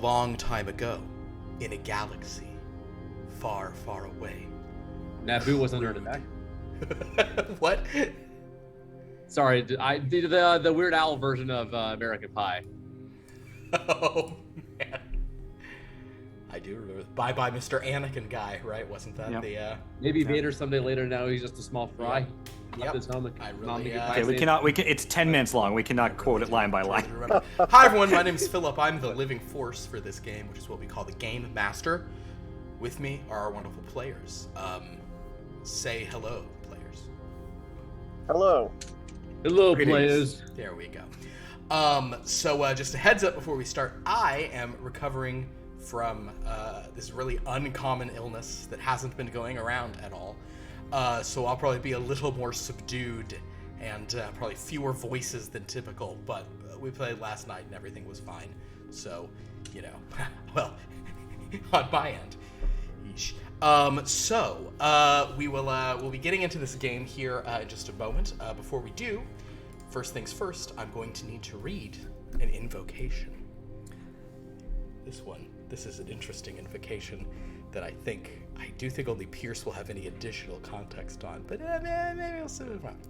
long time ago, in a galaxy far, far away. Naboo was under attack. What? Sorry, the Weird Al version of American Pie. Oh, man. I do remember. Bye-bye, Mr. Anakin guy, right? Wasn't that the... Maybe Vader someday later. Now he's just a small fry. Yep. It's 10 minutes long. We cannot quote it line by line. Hi, everyone. My name is Philip. I'm the living force for this game, which is what we call the Game Master. With me are our wonderful players. Say hello, players. Hello. Hello, players. There we go. So just a heads up before we start, I am recovering from this really uncommon illness that hasn't been going around at all. So I'll probably be a little more subdued and probably fewer voices than typical, but we played last night and everything was fine. So, you know, well, on my end. Yeesh. We'll be getting into this game here in just a moment. Before we do, first things first, I'm going to need to read an invocation. This is an interesting invocation that I do think only Pierce will have any additional context on, but maybe I'll see it around.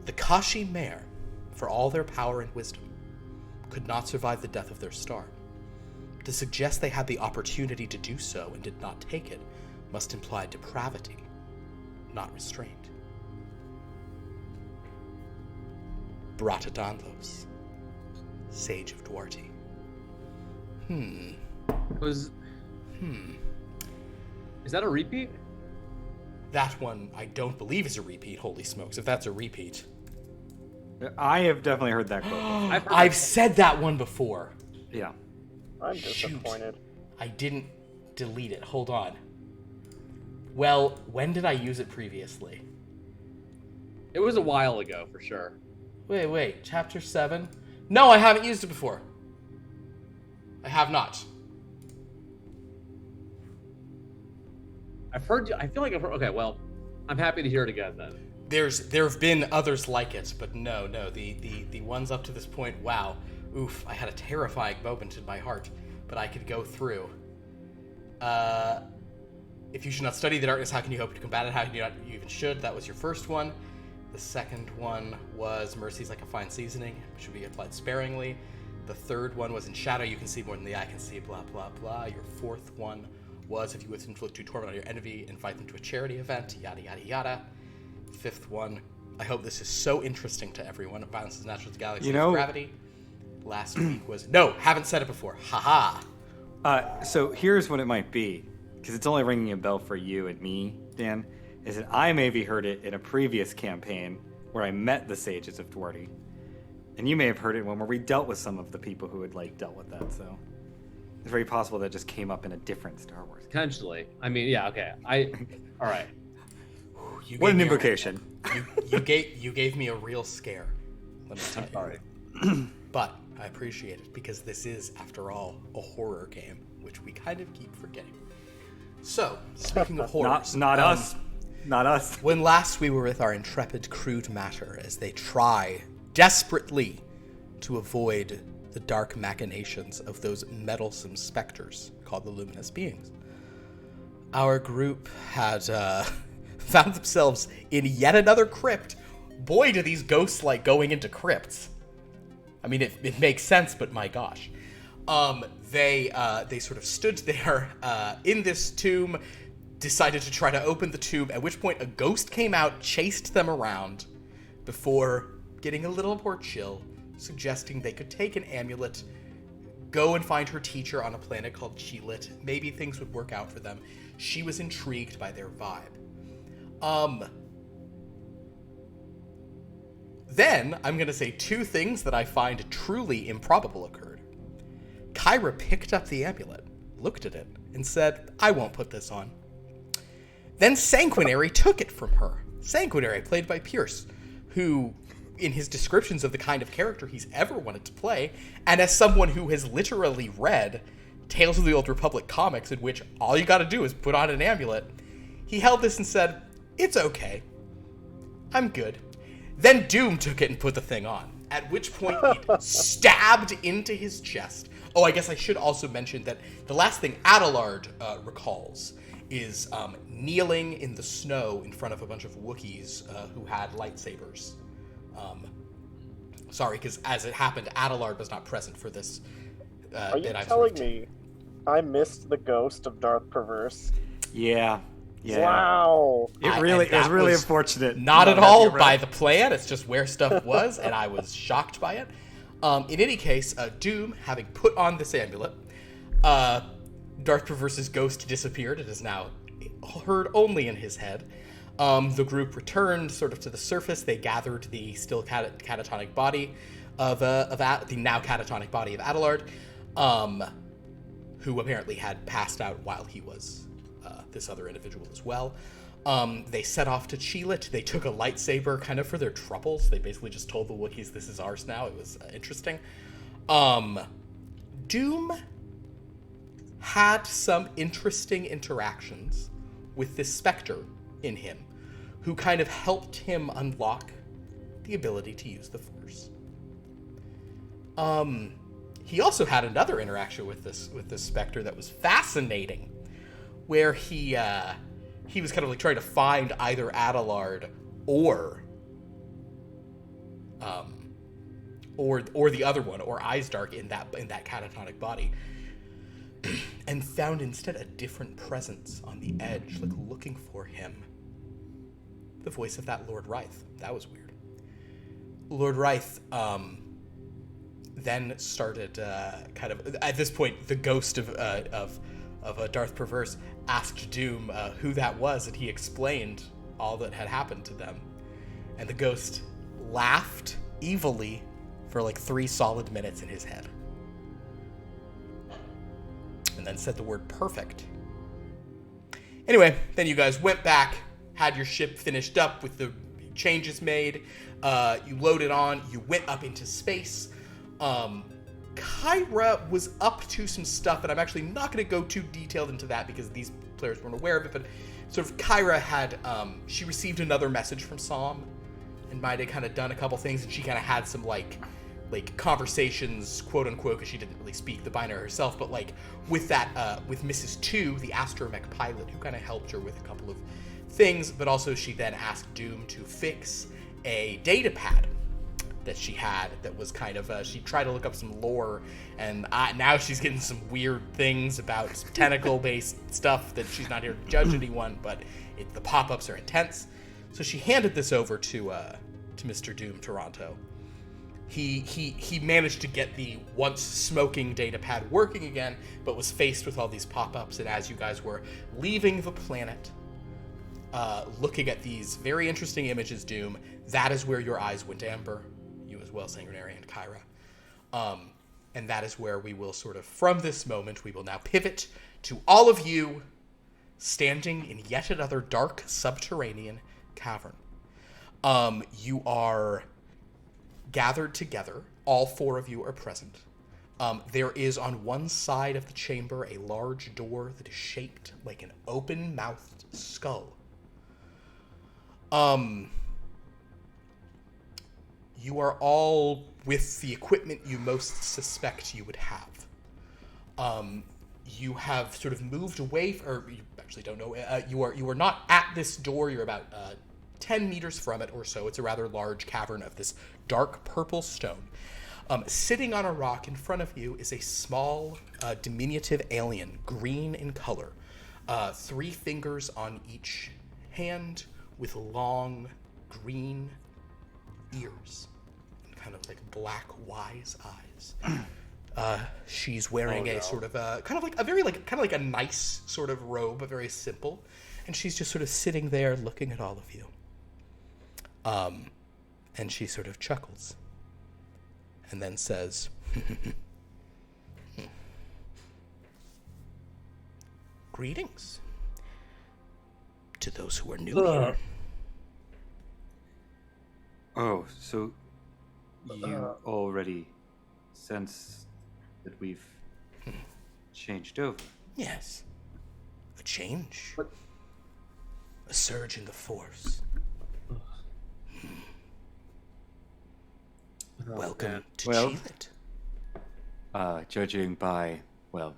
The Kashi Mare, for all their power and wisdom, could not survive the death of their star. To suggest they had the opportunity to do so and did not take it must imply depravity, not restraint. Brata Danlos, Sage of Duarte. Is that a repeat? That one I don't believe is a repeat, holy smokes, if that's a repeat. I have definitely heard that quote. I've said that one before. Yeah. I'm disappointed. I didn't delete it. Hold on. Well, when did I use it previously? It was a while ago, for sure. Wait. Chapter 7? No, I haven't used it before. I have not. I've heard you. I feel like I've heard. Okay, well, I'm happy to hear it again then. There have been others like it, but no. The ones up to this point, wow. Oof, I had a terrifying moment in my heart, but I could go through. If you should not study the darkness, how can you hope to combat it? How can you not? You even should. That was your first one. The second one was mercy's like a fine seasoning, should be applied sparingly. The third one was in shadow, you can see more than the eye can see, blah, blah, blah. Your fourth one was if you wish to inflict torment on your enemy, invite them to a charity event, yada, yada, yada. Fifth one, I hope this is so interesting to everyone. Violence is natural to galaxy gravity. Last week was, no, haven't said it before. Haha. So here's what it might be, because it's only ringing a bell for you and me, Dan, is that I maybe heard it in a previous campaign where I met the Sages of Duarte. And you may have heard it when we dealt with some of the people who had dealt with that, so it's very possible that just came up in a different Star Wars. Potentially. I mean, yeah, okay. All right. What an invocation. You gave me a real scare. Let me tell you. Sorry. But I appreciate it because this is, after all, a horror game, which we kind of keep forgetting. So, speaking of horrors, not us. Not us. When last we were with our intrepid CRUDE Matter as they try desperately to avoid the dark machinations of those meddlesome specters called the Luminous Beings, our group had found themselves in yet another crypt. Boy, do these ghosts like going into crypts. I mean, it makes sense, but my gosh. They sort of stood there in this tomb, decided to try to open the tomb, at which point a ghost came out, chased them around, before getting a little more chill, suggesting they could take an amulet, go and find her teacher on a planet called Chilit. Maybe things would work out for them. She was intrigued by their vibe. Then, I'm going to say two things that I find truly improbable occurred. Kyra picked up the amulet, looked at it, and said, I won't put this on. Then Sanguinary took it from her. Sanguinary, played by Pierce, who, in his descriptions of the kind of character he's ever wanted to play, and as someone who has literally read Tales of the Old Republic comics in which all you gotta do is put on an amulet, he held this and said, it's okay. I'm good. Then Doom took it and put the thing on, at which point it stabbed into his chest, Oh, I guess I should also mention that the last thing Adelard recalls is kneeling in the snow in front of a bunch of Wookiees who had lightsabers. Sorry, because as it happened, Adelard was not present for this. Are you telling me I missed the ghost of Darth Perverse? Yeah. Wow. It was really unfortunate. Not at all by the plan. It's just where stuff was, and I was shocked by it. In any case, Doom, having put on this amulet, Darth Perverse's ghost disappeared. It is now heard only in his head. The group returned sort of to the surface. They gathered the still catatonic body of the now catatonic body of Adelard, who apparently had passed out while he was this other individual as well. They set off to Cheelit. They took a lightsaber kind of for their troubles. They basically just told the Wookiees, this is ours now. It was interesting. Doom had some interesting interactions with this specter in him, who kind of helped him unlock the ability to use the Force. He also had another interaction with this specter that was fascinating, where he was kind of like trying to find either Adelard or the other one, or Eyesdark in that catatonic body, and found instead a different presence on the edge, like looking for him. The voice of that Lord Rythe. That was weird. Lord Rythe then started kind of at this point. The ghost of Darth Perverse asked Doom who that was, and he explained all that had happened to them. And the ghost laughed evilly for like 3 solid minutes in his head. And then said the word perfect. Anyway, then you guys went back, had your ship finished up with the changes made. You loaded on, you went up into space. Kyra was up to some stuff, and I'm actually not going to go too detailed into that because these players weren't aware of it, but sort of Kyra had, she received another message from Psalm, and might have kind of done a couple things, and she kind of had some, like conversations, quote unquote, because she didn't really speak the binary herself, but like with that, with Mrs. 2, the astromech pilot, who kind of helped her with a couple of things, but also she then asked Doom to fix a data pad that she had that was kind of, she tried to look up some lore, and now she's getting some weird things about some tentacle-based stuff that she's not here to judge anyone, but the pop-ups are intense. So she handed this over to Mr. Doom Toronto. He managed to get the once smoking data pad working again, but was faced with all these pop-ups, and as you guys were leaving the planet, looking at these very interesting images, Doom, that is where your eyes went amber. You as well, Sanguinary and Kyra. And that is where we will sort of, from this moment, we will now pivot to all of you standing in yet another dark subterranean cavern. You are gathered together. All 4 of you are present. There is on one side of the chamber a large door that is shaped like an open-mouthed skull. You are all with the equipment you most suspect you would have. You have sort of moved away, or you actually don't know. You are not at this door. You're about 10 meters from it or so. It's a rather large cavern of this dark purple stone. Sitting on a rock in front of you is a small, diminutive alien, green in color. 3 fingers on each hand with long, green ears. And kind of like black, wise eyes. She's wearing a sort of a, kind of like a nice sort of robe, but very simple. And she's just sort of sitting there looking at all of you. And she sort of chuckles. And then says, greetings. To those who are new here. Oh, so you already sense that we've changed over? Yes. A change. A surge in the Force. Welcome to Well, Cheelit. Judging by, well,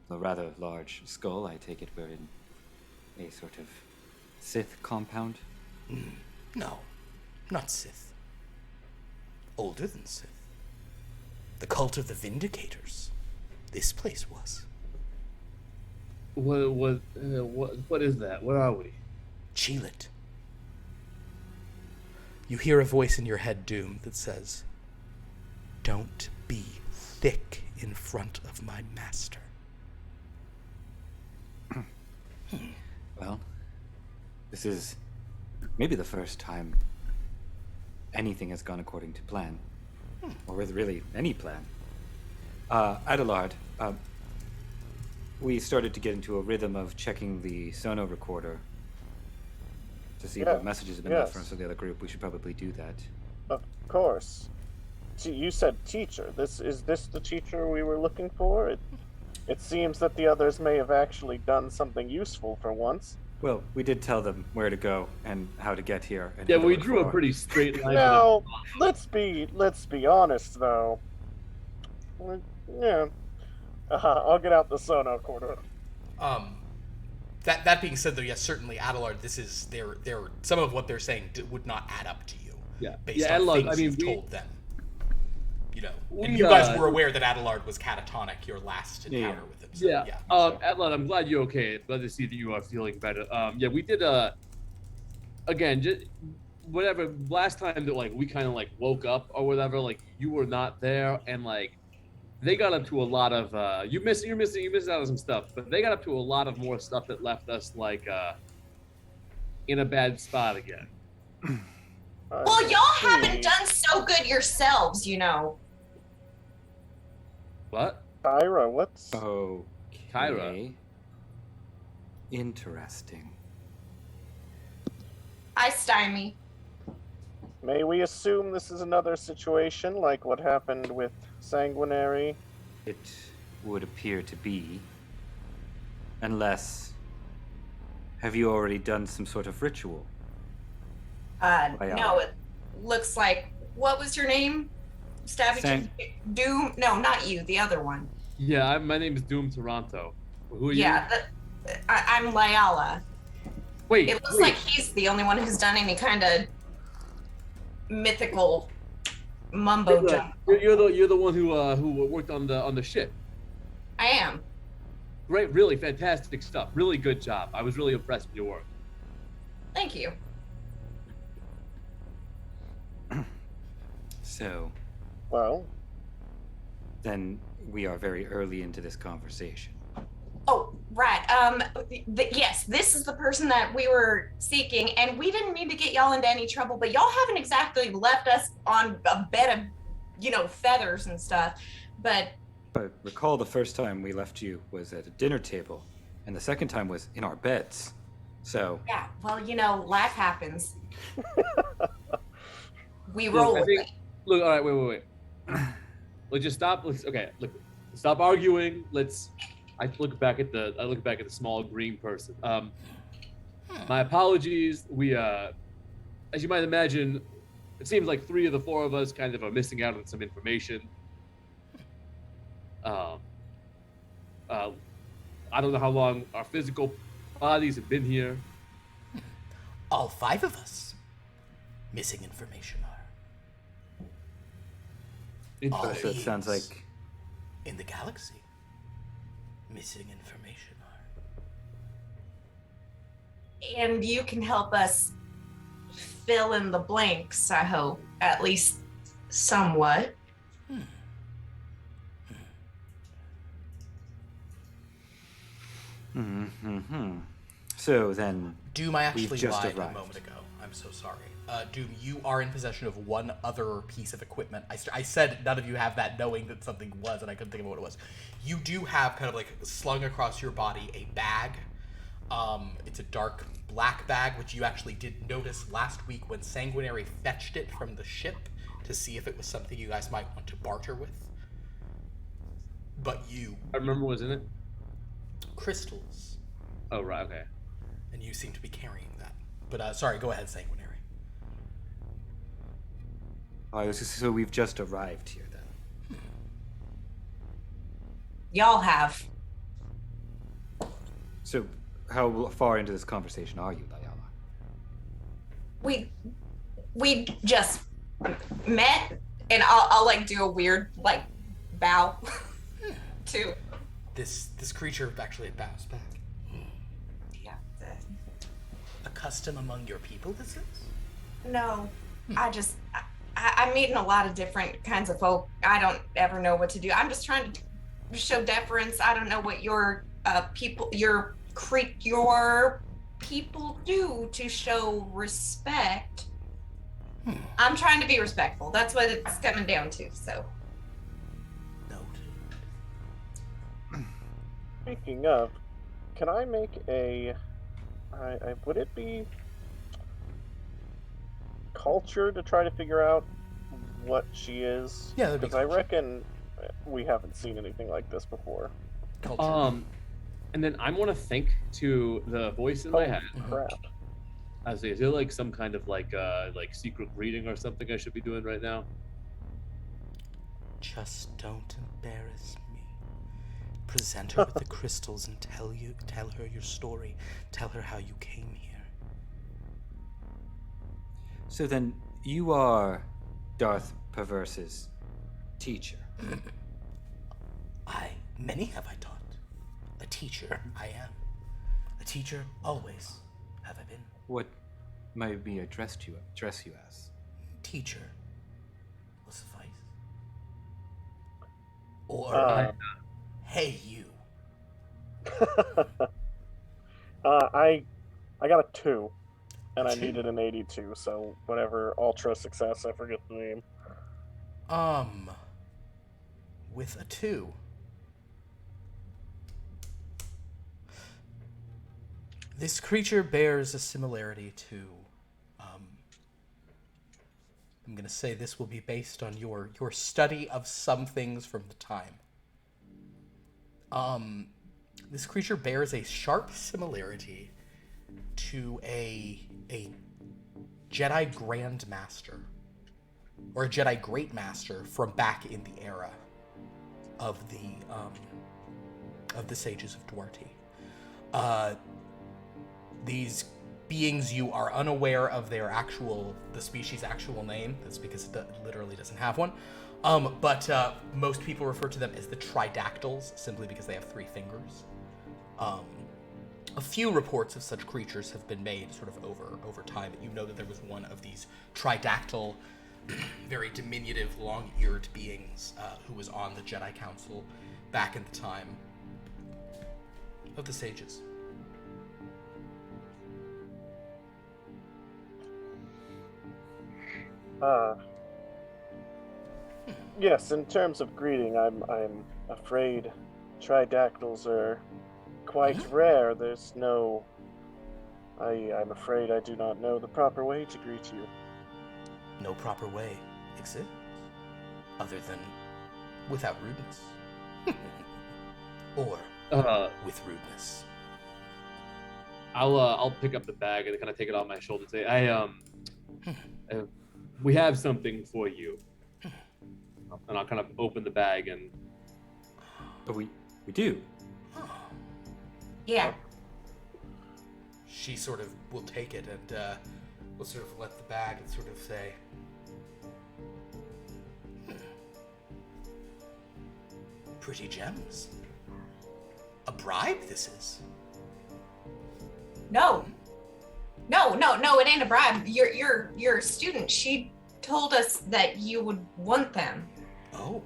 the rather large skull, I take it we're in a sort of Sith compound? No, not Sith. Older than Sith. The cult of the Vindicators. This place was. What is that? Where are we? Cheelit. You hear a voice in your head, Doom, that says, "Don't be thick in front of my master." Well, this is maybe the first time anything has gone according to plan. Or with really any plan. Adelard, we started to get into a rhythm of checking the sono recorder to see what messages have been left from the other group. We should probably do that. Of course. You said teacher. Is this the teacher we were looking for? It seems that the others may have actually done something useful for once. Well, we did tell them where to go and how to get here. And Yeah, we drew a pretty straight line. Now, let's be honest, though. Yeah. I'll get out the sono recorder. That being said, though, yes, certainly, Adelard, this is some of what they're saying would not add up to you. Yeah, based on Adelard, things you've told them. You know, and we, you guys were aware that Adelard was catatonic, your last encounter with him. So, yeah. Adelard, I'm glad you're okay. Glad to see that you are feeling better. Yeah, we did. Again, just whatever. Last time that we kind of woke up or whatever, you were not there, and they got up to a lot of. You missed out on some stuff, but they got up to a lot of more stuff that left us in a bad spot again. Well, y'all haven't done so good yourselves, you know. What? Kyra, what's... Oh, Kyra. Interesting. I stymie. May we assume this is another situation like what happened with Sanguinary? It would appear to be. Unless... Have you already done some sort of ritual? No, it looks like... What was your name? Doom? No, not you, the other one. Yeah, my name is Doom Toronto. Who are you? Yeah, I'm Lyala. Wait. It looks like he's the only one who's done any kind of mythical mumbo jump. You're the one who worked on the ship. I am. Great, really fantastic stuff. Really good job. I was really impressed with your work. Thank you. So... Well... Then we are very early into this conversation. Oh, right. Yes, this is the person that we were seeking, and we didn't mean to get y'all into any trouble, but y'all haven't exactly left us on a bed of, feathers and stuff. But recall the first time we left you was at a dinner table, and the second time was in our beds. So... Yeah, well, life happens. We roll with it. Look, all right, wait. Let's just stop. Stop arguing. I look back at the small green person. My apologies. We, as you might imagine, it seems like 3 of the 4 of us kind of are missing out on some information. I don't know how long our physical bodies have been here. All 5 of us missing information are. All So it sounds beings like... in the galaxy missing information are. And you can help us fill in the blanks, I hope, at least somewhat. So then... Doom, I actually just lied arrived. a moment ago. I'm so sorry. Doom, you are in possession of one other piece of equipment. I said none of you have that, knowing that something was, and I couldn't think of what it was. You do have kind of slung across your body a bag. It's a dark black bag, which you actually did notice last week when Sanguinary fetched it from the ship to see if it was something you guys might want to barter with. But you... I remember what was in it. Crystals. Oh, right, okay. And you seem to be carrying that. But, sorry, go ahead, Sanguinary. So we've just arrived here then. Y'all have. So, how far into this conversation are you, Diana? We just met, and I'll like do a weird like bow to. This creature actually bows back. Yeah. A custom among your people, this is? No, I'm meeting a lot of different kinds of folk. I don't ever know what to do. I'm just trying to show deference. I don't know what your people do to show respect. I'm trying to be respectful. That's what it's coming down to. So. Noted. Speaking of, can I make a? Would it be culture to try to figure out what she is? Yeah, that'd be because I culture. reckon we haven't seen anything like this before. Culture. And then I want to think to the voice in my head. Crap. I say, is there like some kind of like secret reading or something I should be doing right now? Just don't embarrass me. Present her with the crystals and tell her your story. Tell her how you came here. So then, you are Darth Perverse's teacher. Many have I taught. A teacher I am. A teacher always have I been. What may we address you as? Teacher will suffice. Or, hey you. I got a 2, and I 2? needed an 82, so whatever ultra success, I forget the name. With a 2. This creature bears a similarity to, I'm going to say this will be based on your study of some things from the time. This creature bears a sharp similarity to a Jedi Grand Master, or a Jedi Great Master from back in the era of the Sages of Duarte. These beings, you are unaware of the species' actual name. That's because it literally doesn't have one. But most people refer to them as the Tridactyls, simply because they have 3 fingers. A few reports of such creatures have been made sort of over time. You know that there was one of these tridactyl, very diminutive, long-eared beings who was on the Jedi Council back in the time of the Sages. Yes, in terms of greeting, I'm afraid tridactyls are quite rare. There's no... I'm afraid I do not know the proper way to greet you. No proper way exists, other than without rudeness. Or with rudeness. I'll pick up the bag and kind of take it off my shoulder and say, we have something for you. And I'll kind of open the bag and... But we do. Yeah. She sort of will take it and will sort of let the bag and sort of say, pretty gems. A bribe, this is. No, it ain't a bribe. You're a student. She told us that you would want them. Oh.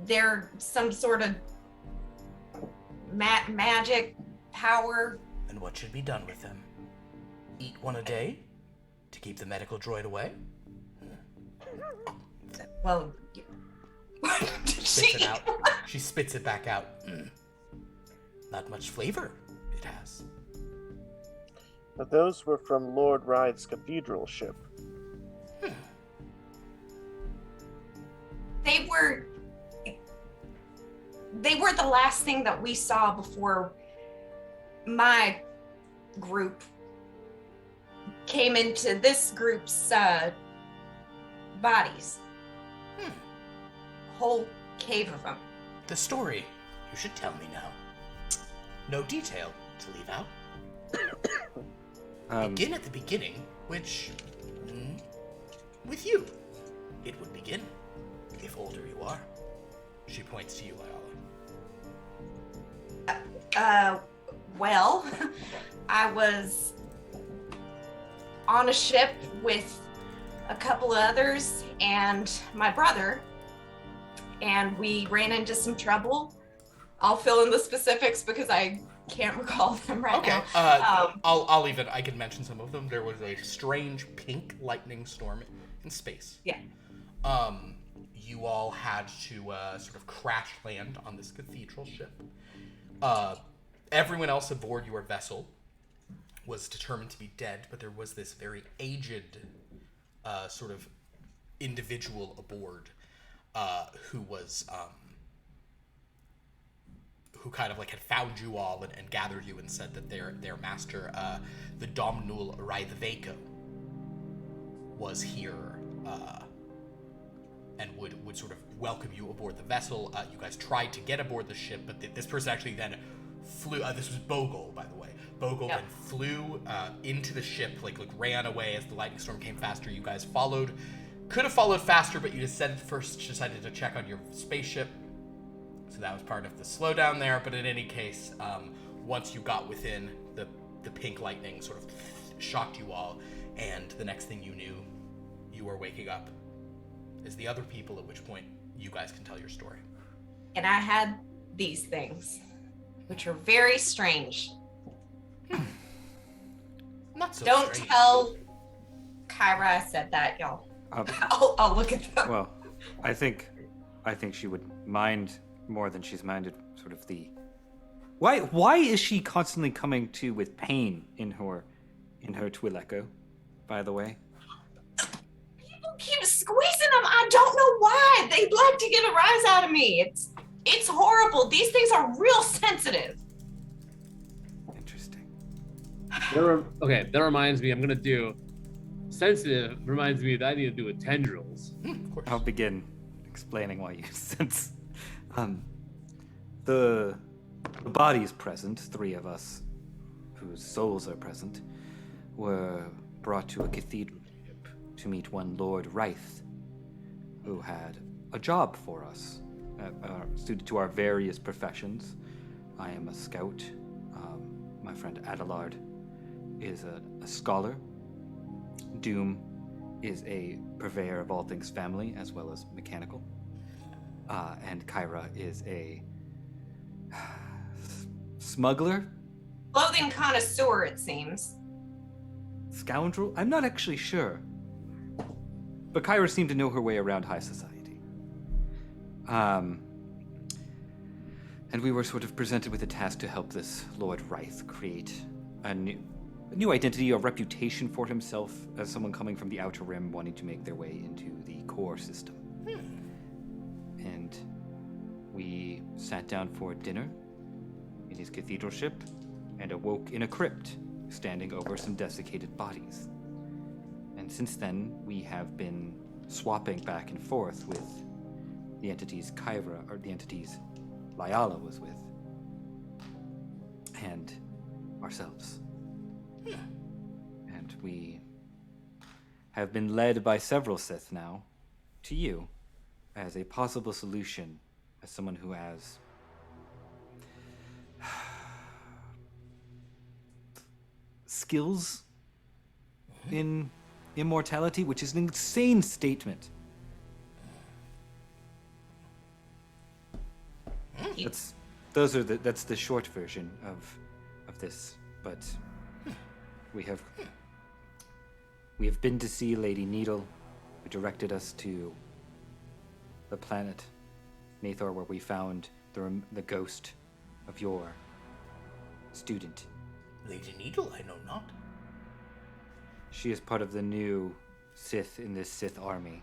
They're some sort of magic power. And what should be done with them? Eat one a day to keep the medical droid away? Well, Spits it out. She spits it back out. Not much flavor it has. But those were from Lord Ride's cathedral ship. They were the last thing that we saw before my group came into this group's bodies. Whole cave of them. The story You should tell me now. No detail to leave out. Begin at the beginning, which, with you, it would begin, if older you are. She points to you, Ayala. Well, I was on a ship with a couple of others and my brother, and we ran into some trouble. I'll fill in the specifics because I can't recall them right now. I'll even, I can mention some of them. There was a strange pink lightning storm in space. Yeah. You all had to sort of crash land on this cathedral ship. Everyone else aboard your vessel was determined to be dead, but there was this very aged sort of individual aboard who was who kind of like had found you all and gathered you and said that their master, the Domnul Raithveko, was here and would sort of welcome you aboard the vessel. You guys tried to get aboard the ship, but this person actually then flew. This was Bogle, by the way. Bogle then flew into the ship, like ran away as the lightning storm came faster. You guys followed. Could have followed faster, but you decided to check on your spaceship. So that was part of the slowdown there. But in any case, once you got within, the pink lightning sort of shocked you all, and the next thing you knew, you were waking up as the other people, at which point you guys can tell your story. And I had these things, which are very strange. Not so Don't strange. tell Kyra I said that, y'all. I'll look at them. Well, I think she would mind more than she's minded sort of the... Why is she constantly coming to with pain in her Twi'leko, by the way? People keep squeezing them. I don't know why. They'd like to get a rise out of me. It's horrible. These things are real sensitive. Interesting. Okay, that reminds me, I'm gonna do sensitive. Reminds me that I need to do with tendrils. Of course. I'll begin explaining why you sense. The bodies present, 3 of us, whose souls are present, were brought to a cathedral ship to meet one Lord Reith, who had a job for us, suited to our various professions. I am a scout. My friend Adelard is a scholar. Doom is a purveyor of all things family, as well as mechanical. And Kyra is a smuggler? Clothing connoisseur, it seems. Scoundrel? I'm not actually sure. But Kyra seemed to know her way around high society. And we were sort of presented with a task to help this Lord Reith create a new identity, a reputation for himself as someone coming from the Outer Rim wanting to make their way into the core system. And we sat down for dinner in his cathedral ship and awoke in a crypt, standing over some desiccated bodies. And since then, we have been swapping back and forth with the entities Kyra, or the entities Lyala was with, and ourselves. And we have been led by several Sith now to you as a possible solution, as someone who has skills in immortality, which is an insane statement. That's the short version of this. But we have been to see Lady Needle, who directed us to the planet Nathor, where we found the ghost of your student. Lady Needle, I know not. She is part of the new Sith in this Sith army.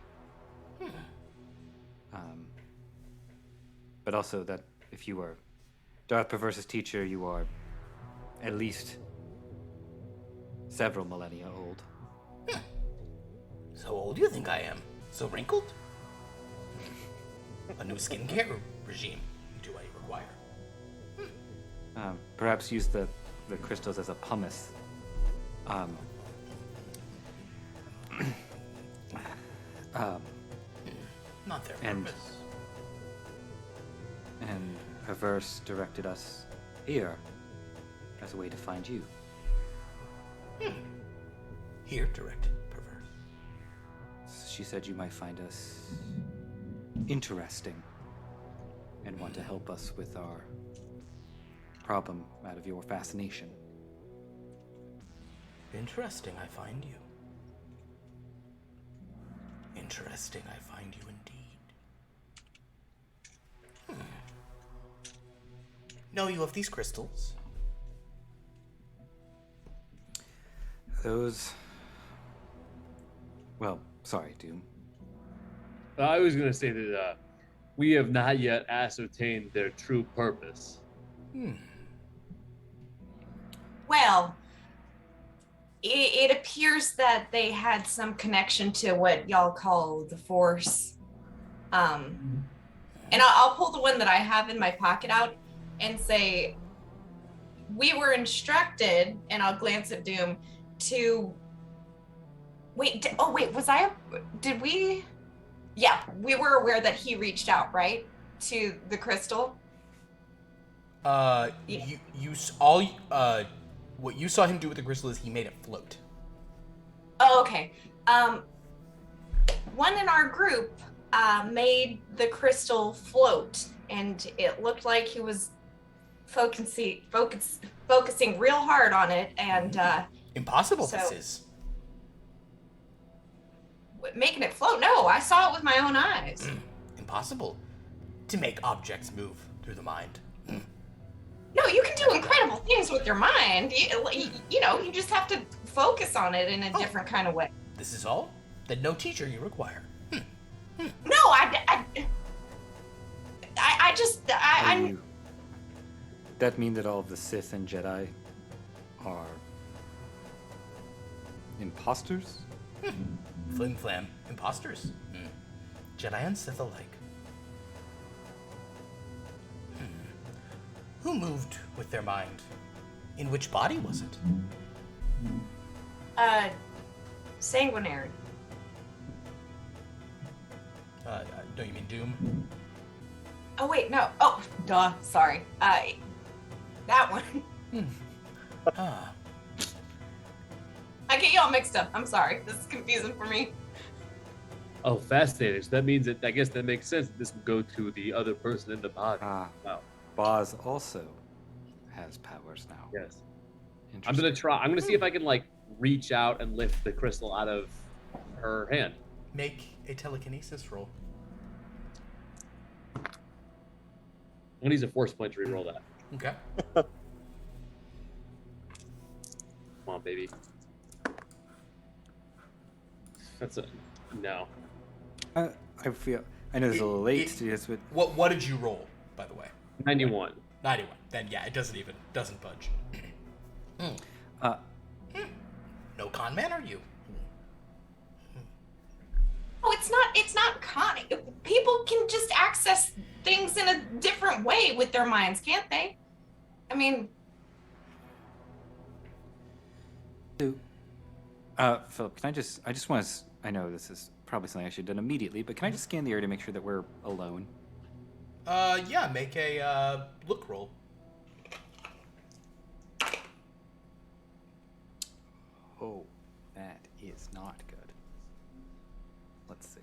But also that if you are Darth Perverse's teacher, you are at least several millennia old. So old you think I am? So wrinkled? A new skincare regime do I require? perhaps use the crystals as a pumice. Not their And- purpose. And Perverse directed us here as a way to find you. Here, direct perverse. She said you might find us interesting and want to help us with our problem out of your fascination. Interesting, I find you. Interesting, I find you indeed. Know you of these crystals? Those. Well, sorry, Doom. I was going to say that we have not yet ascertained their true purpose. Well, it appears that they had some connection to what y'all call the Force. And I'll pull the one that I have in my pocket out and say, we were instructed, and I'll glance at Doom, to... Wait, did we... Yeah, we were aware that he reached out, right? To the crystal? Yeah. What you saw him do with the crystal is he made it float. Oh, okay. One in our group made the crystal float, and it looked like he was focusing real hard on it, and Impossible so- this is. making it float. No, I saw it with my own eyes. Impossible to make objects move through the mind. No, you can do incredible things with your mind. You know, you just have to focus on it in a different kind of way. This is all? Then no teacher you require. No, I'm That mean that all of the Sith and Jedi are imposters? Flim flam. Imposters. Jedi and Sith alike. Who moved with their mind? In which body was it? sanguinary. Don't you mean Doom? Oh wait, no. Oh, duh. Sorry. That one. Ah. I get y'all mixed up. I'm sorry. This is confusing for me. Oh, fascinating. So that means that I guess that makes sense. This would go to the other person in the body. Ah, Wow. Boz also has powers now. Yes. I'm gonna try. I'm gonna see if I can like reach out and lift the crystal out of her hand. Make a telekinesis roll. I'm gonna use a force point to reroll that. Okay. Come on, baby. That's a no. I feel. I know this is a little late to do this, but What did you roll, by the way? 91. 91. Then yeah, it doesn't budge. No con man, are you? Oh, it's not con. People can just access things in a different way with their minds, can't they? I mean, Philip, can I just want to. I know this is probably something I should have done immediately, but can I just scan the area to make sure that we're alone? Yeah, make a look roll. Oh, that is not good. Let's see.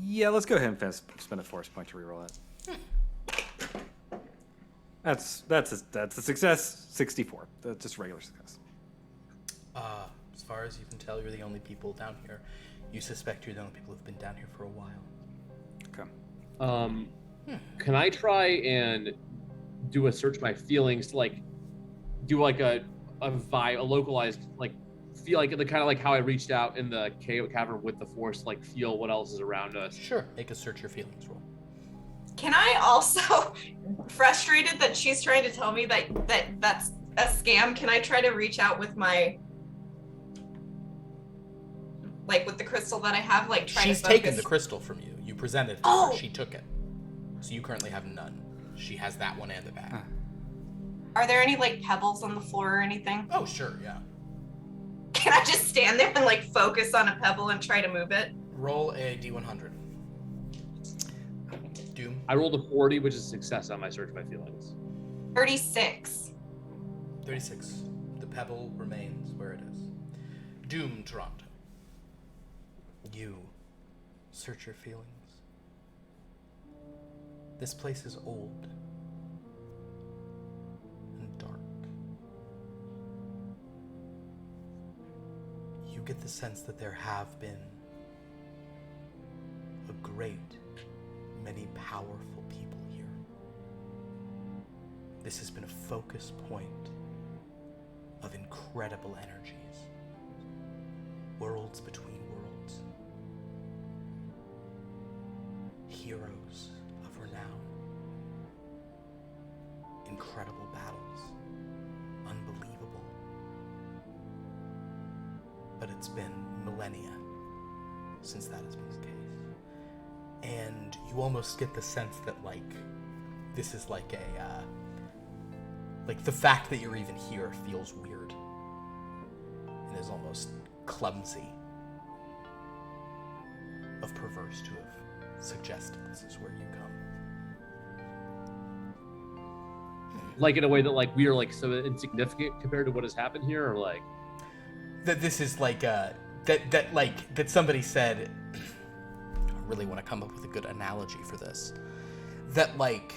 Yeah, let's go ahead and spend a force point to reroll it. That's a success. 64. That's just regular success. As far as you can tell, you're the only people down here. You suspect you're the only people who've been down here for a while. Okay. Can I try and do a search my feelings to like do like a localized like feel like the kind of like how I reached out in the cavern with the force, like feel what else is around us. Sure. Make a search your feelings roll. can I also, frustrated that she's trying to tell me that's a scam, can I try to reach out with my, like with the crystal that I have, like try She's to focus? taken the crystal from you. You presented it to Oh. her. She took it. So you currently have none. She has that one and the bag. Are there any like pebbles on the floor or anything? Oh, sure, yeah. Can I just stand there and like focus on a pebble and try to move it? Roll a d100. Doom. I rolled a 40, which is a success on my search my feelings. 36. 36. The pebble remains where it is. Doom, Toronto. You search your feelings. This place is old and dark. You get the sense that there have been a great many powerful people here. This has been a focus point of incredible energies. Worlds between worlds. Heroes of renown. Incredible battles. Unbelievable. But it's been millennia since that has been the case. And you almost get the sense that, like, this is like a, like, the fact that you're even here feels weird. And is almost clumsy of perverse to have suggested this is where you come. Like in a way that like we are like so insignificant compared to what has happened here, or like That this is like that somebody said, I really want to come up with a good analogy for this. That like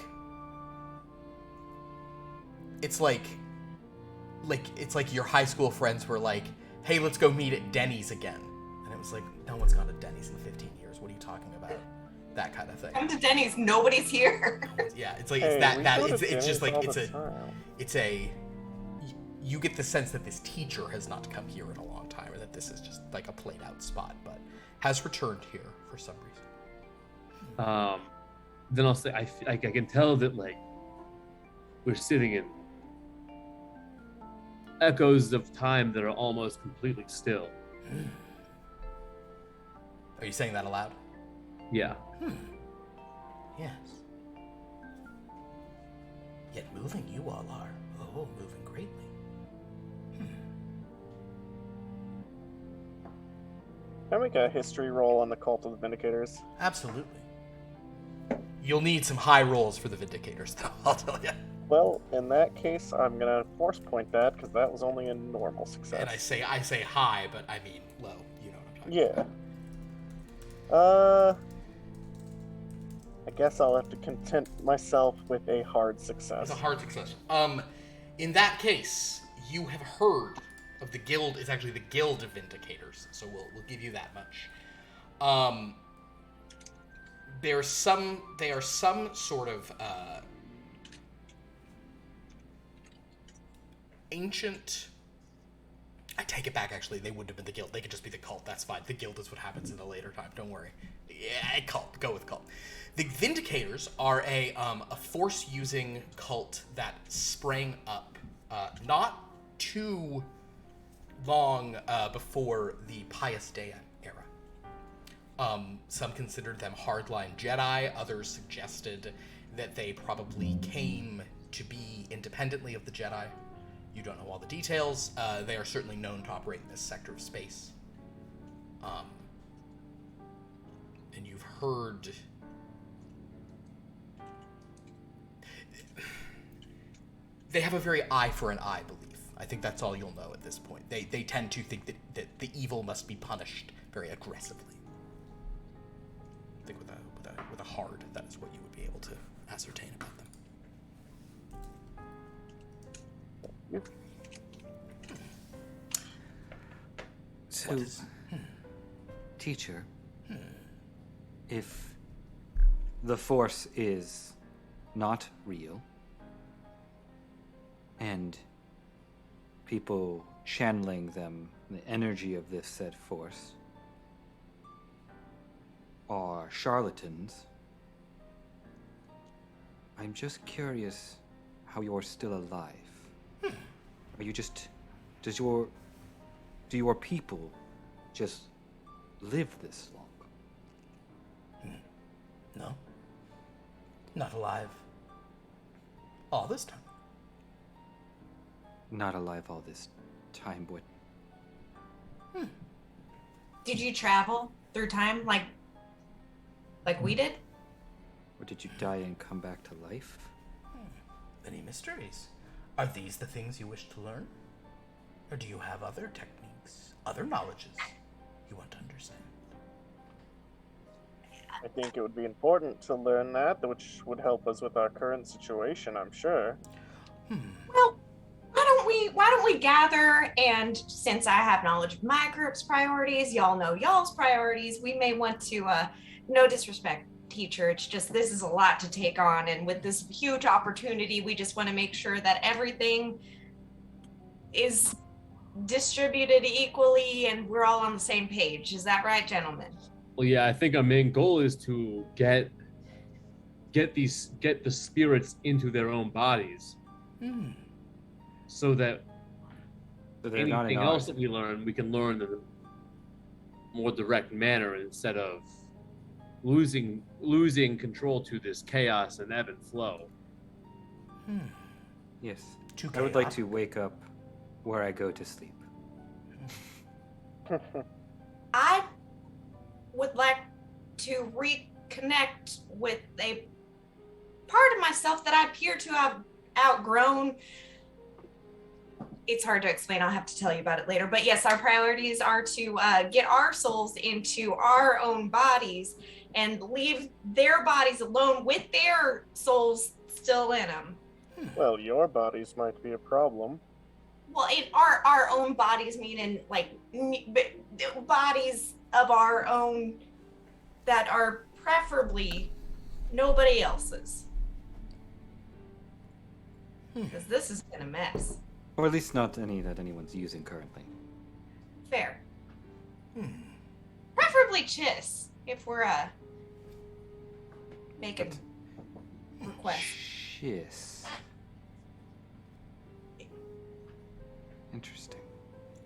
it's like your high school friends were like, hey, let's go meet at Denny's again. And it was like, no one's gone to Denny's in 15 years. What are you talking about? That kind of thing. Come to Denny's, nobody's here. Yeah, it's like Hey, it's that we that go to it's just like Denny's all the time. you get the sense that this teacher has not come here in a long time, or that this is just like a played out spot, but has returned here for some reason. then I'll say I can tell that like we're sitting in echoes of time that are almost completely still. Are you saying that aloud? Yeah. Yes. Yet moving you all are. Oh, moving greatly. Can I make a history roll on the Cult of the Vindicators? Absolutely. You'll need some high rolls for the Vindicators, though, I'll tell you. Well, in that case, I'm gonna force point that because that was only a normal success. And I say high, but I mean low. You know what I'm talking about. Yeah. I guess I'll have to content myself with a hard success. It's a hard success. In that case, you have heard of the guild. It's actually the Guild of Vindicators, so we'll give you that much. They are some sort of ancient. I take it back. Actually, they wouldn't have been the guild. They could just be the cult. That's fine. The guild is what happens in a later time. Don't worry. Yeah, cult. Go with cult. The Vindicators are a force-using cult that sprang up not too long before the Pius Dea era. Some considered them hardline Jedi. Others suggested that they probably came to be independently of the Jedi. You don't know all the details. They are certainly known to operate in this sector of space. And you've heard... They have a very eye for an eye belief. I think that's all you'll know at this point. They tend to think that the evil must be punished very aggressively. I think with a hard, that is what you would be able to ascertain about them. So, teacher, if the Force is not real, and people channeling them, the energy of this said Force, are charlatans, I'm just curious how you're still alive. Are you just... Do your people just live this long? No. Not alive. All this time. Not alive all this time, but Did you travel through time like we did? or did you die and come back to life? Many mysteries. Are these the things you wish to learn? Or do you have other techniques, other knowledges you want to understand? I think it would be important to learn that, which would help us with our current situation, I'm sure. Well, why don't we gather, and since I have knowledge of my group's priorities, y'all know y'all's priorities, we may want to, no disrespect, teacher, it's just this is a lot to take on, and with this huge opportunity, we just want to make sure that everything is distributed equally and we're all on the same page. Is that right, gentlemen? Well, yeah, I think our main goal is to get the spirits into their own bodies, so that So they're not in anything else ours. that we learn, we can learn in a more direct manner instead of losing control to this chaos and ebb and flow. Yes. Too I would like chaotic. to wake up where I go to sleep. I would like to reconnect with a part of myself that I appear to have outgrown. It's hard to explain. I'll have to tell you about it later. But yes, our priorities are to get our souls into our own bodies and leave their bodies alone with their souls still in them. Well, your bodies might be a problem. Well, in our own bodies, meaning like bodies of our own that are preferably nobody else's. Because this has been a mess. Or at least not any that anyone's using currently. Fair. Preferably Chiss, if we're making requests. Yes. Interesting.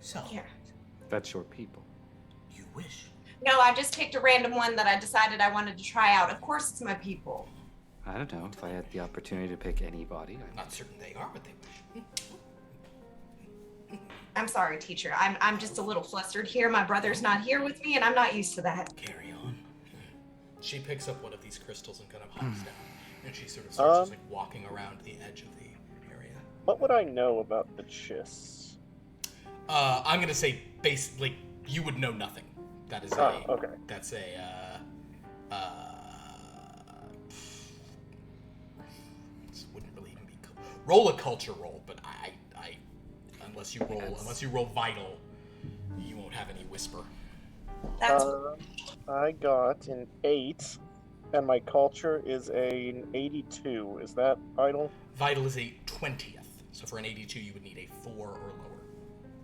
So, Yeah. That's your people. you wish. No, I just picked a random one that I decided I wanted to try out. Of course, it's my people. I don't know if I had the opportunity to pick anybody. Not certain they are what they wish. I'm sorry, teacher. I'm just a little flustered here. My brother's not here with me, and I'm not used to that. Carry on. She picks up one of these crystals and kind of hops down. And she sort of starts just like walking around the edge of the area. What would I know about the Chiss? I'm gonna say basically you would know nothing. That is okay. That's a this wouldn't really even be roll a culture roll, but I unless you roll vital, you won't have any whisper. That's I got an 8, and my culture is an 82. Is that vital? Vital is a 20th, so for an 82 you would need a 4 or lower.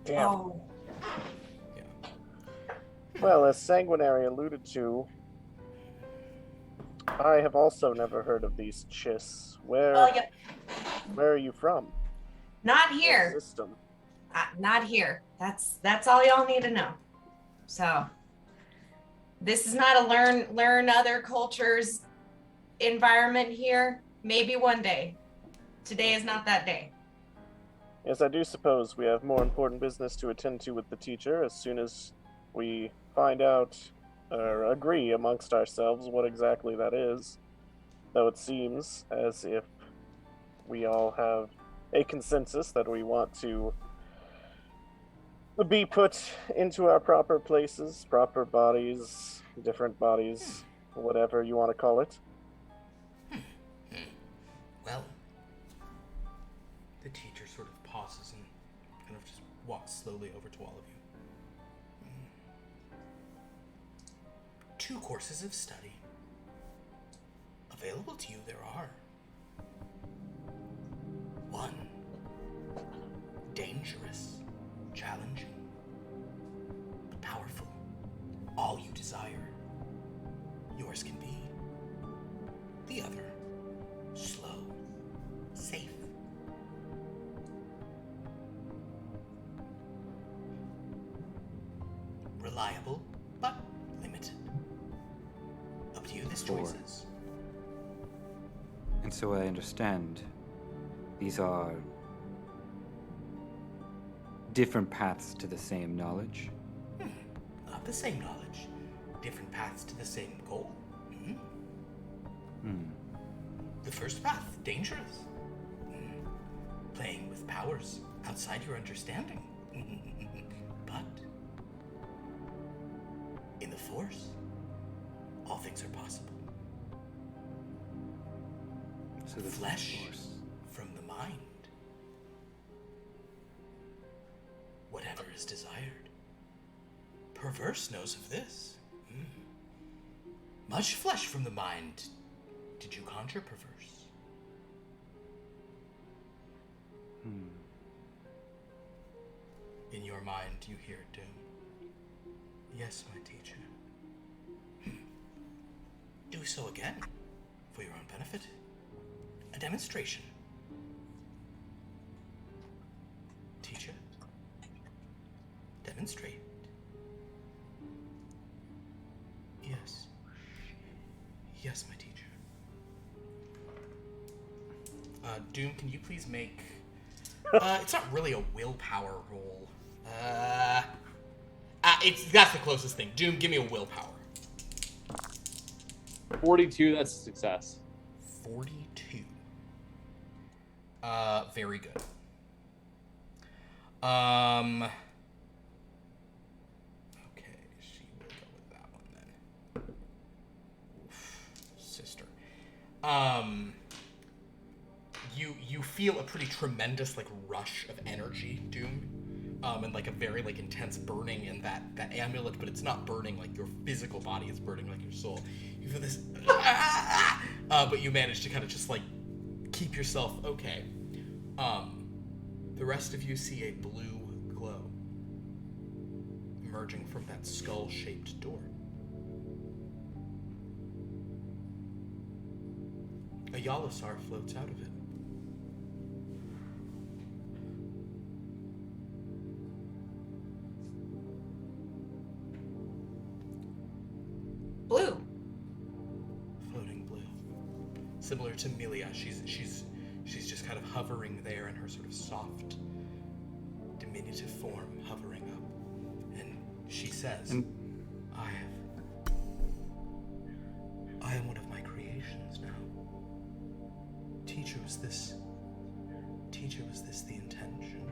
Damn. oh, Yeah. Well, as Sanguinary alluded to, I have also never heard of these Chiss. Where yeah, are you from? not What here. system? Not here. That's all y'all need to know. So this is not a learn other cultures environment here. Maybe one day. Today is not that day. Yes, I do suppose we have more important business to attend to with the teacher as soon as we find out or agree amongst ourselves what exactly that is. Though it seems as if we all have a consensus that we want to be put into our proper places, proper bodies, different bodies, whatever you want to call it. Well, the teacher sort of pauses and kind of just walks slowly over to all of you. 2 courses of study. Available to you there are. 1. Dangerous, challenging, but powerful. All you desire. Yours can be. The other. Slow, safe. Reliable, but limited. Up to you, this 4. choices. And so I understand these are different paths to the same knowledge. Not the same knowledge. Different paths to the same goal. The first path, dangerous. Playing with powers outside your understanding. But in the Force, all things are possible. So the Flesh Force. from the mind. Whatever is desired. Perverse knows of this. Much flesh from the mind. Did you conjure perverse? In your mind, you hear doom. Yes, my teacher. Do so again, for your own benefit. A demonstration. Teacher, demonstrate. Yes. Yes, my teacher. Doom, can you please make... it's not really a willpower roll. That's the closest thing. Doom, give me a willpower. 42, that's a success. 42. Very good. Okay, she will go with that one then. Oof, sister. You feel a pretty tremendous rush of energy, Doom. And a very intense burning in that amulet, but it's not burning like your physical body, it's burning like your soul. You feel this but you manage to kind of just keep yourself okay. The rest of you see a blue glow emerging from that skull-shaped door. A Yalasar floats out of it. Blue. Floating blue. Similar to Milia, she's just kind of hovering there in her sort of soft, diminutive form, hovering up. And she says, I am one of my creations now. Teacher, was this the intention?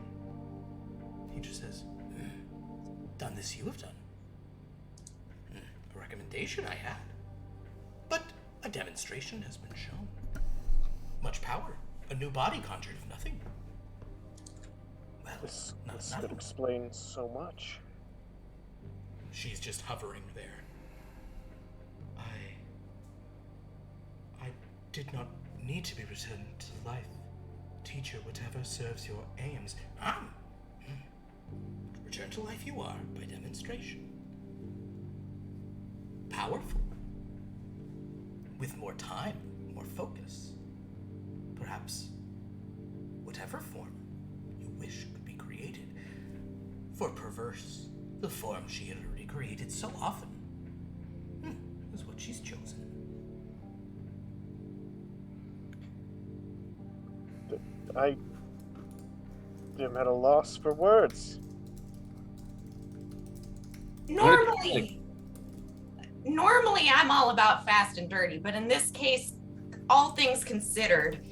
Teacher says, done this you have done. A recommendation I had. But a demonstration has been shown. Much power. A new body conjured of nothing. Well, This nothing. could explain so much. She's just hovering there. I did not need to be returned to life. Teacher, whatever serves your aims. Return to life you are, by demonstration. Powerful. With more time, more focus. Perhaps whatever form you wish could be created. For perverse, the form she had already created so often is what she's chosen. I am at a loss for words. Normally I'm all about fast and dirty, but in this case, all things considered,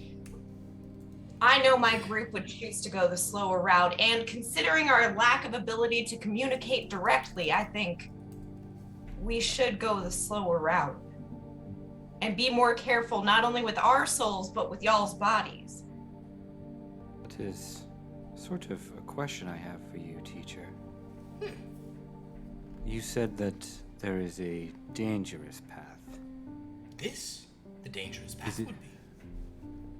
I know my group would choose to go the slower route, and considering our lack of ability to communicate directly, I think we should go the slower route and be more careful not only with our souls, but with y'all's bodies. That is sort of a question I have for you, teacher. You said that there is a dangerous path. This, the dangerous path Is it- would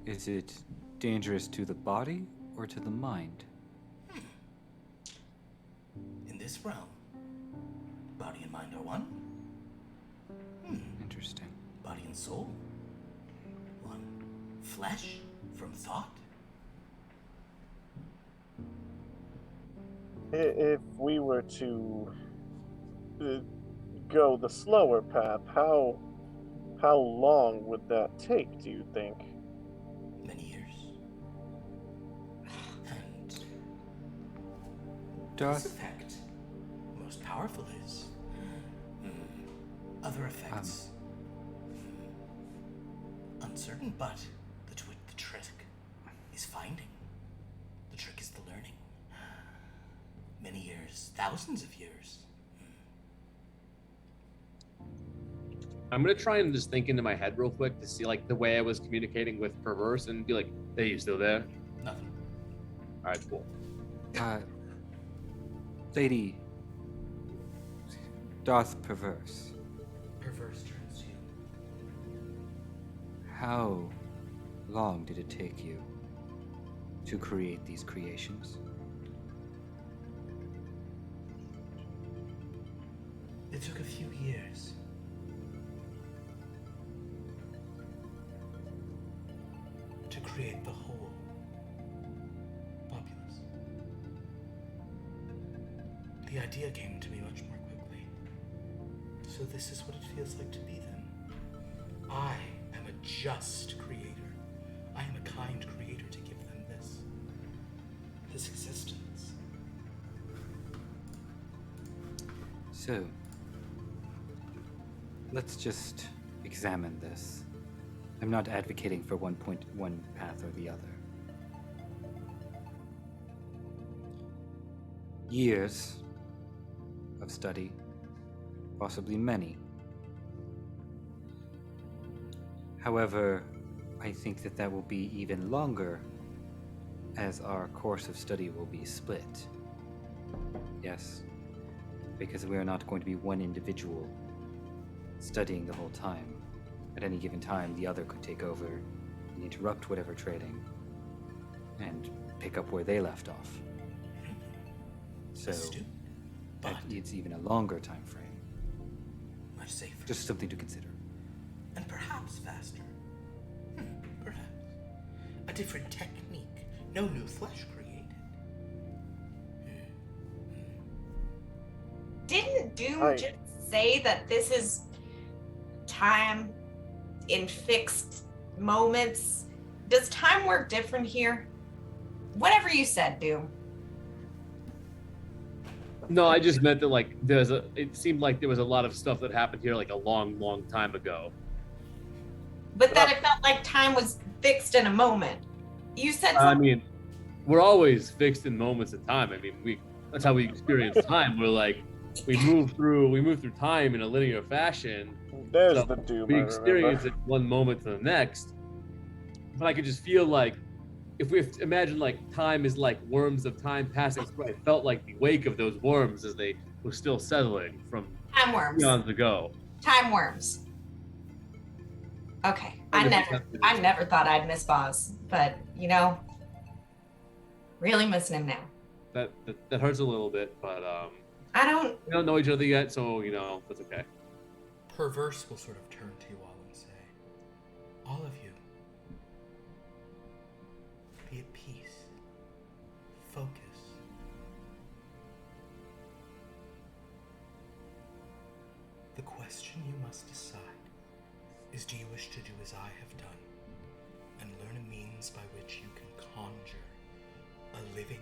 be. Is it dangerous to the body or to the mind? In this realm, body and mind are one. Interesting. Body and soul, one. Flesh from thought. If we were to go the slower path, how long would that take, do you think? Many years. This Darth? effect, most powerful is. Other effects, uncertain, but the trick is finding. The trick is the learning. Many years, thousands of years. I'm gonna try and just think into my head real quick to see like the way I was communicating with Perverse and be like, "Hey, you still there?" Nothing. All right, cool. Lady Darth Perverse, Perverse turns to you. how long did it take you to create these creations? It took a few years. To create the whole populace. The idea came to me much more quickly. So this is what it feels like to be them. I am a just creator. I am a kind creator to give them this existence. So, let's just examine this. I'm not advocating for one path or the other. Years of study, possibly many. However, I think that will be even longer as our course of study will be split. Yes, because we are not going to be one individual studying the whole time. At any given time, the other could take over and interrupt whatever trading and pick up where they left off. So But it's even a longer time frame. much safer. Just something to consider. And perhaps faster. Perhaps. A different technique. No new flesh created. Didn't Doom Hi. just say that this is time in fixed moments? Does time work different here? Whatever you said, Doom. No, I just meant that like it seemed like there was a lot of stuff that happened here like a long, long time ago. But that it felt like time was fixed in a moment. You said I something. mean, we're always fixed in moments of time. I mean, that's how we experience time. We're like we move through time in a linear fashion. There's So the doom. We I experience remember. it one moment to the next. But I could just feel like if we imagine like time is like worms of time passing through, I felt like the wake of those worms as they were still settling from Time worms. eons ago. Time worms. Okay. I never thought I'd miss Boz, but really missing him now. That hurts a little bit, but we don't know each other yet, so that's okay. Perverse will sort of turn to you all and say, all of you, be at peace. Focus. The question you must decide is, do you wish to do as I have done and learn a means by which you can conjure a living,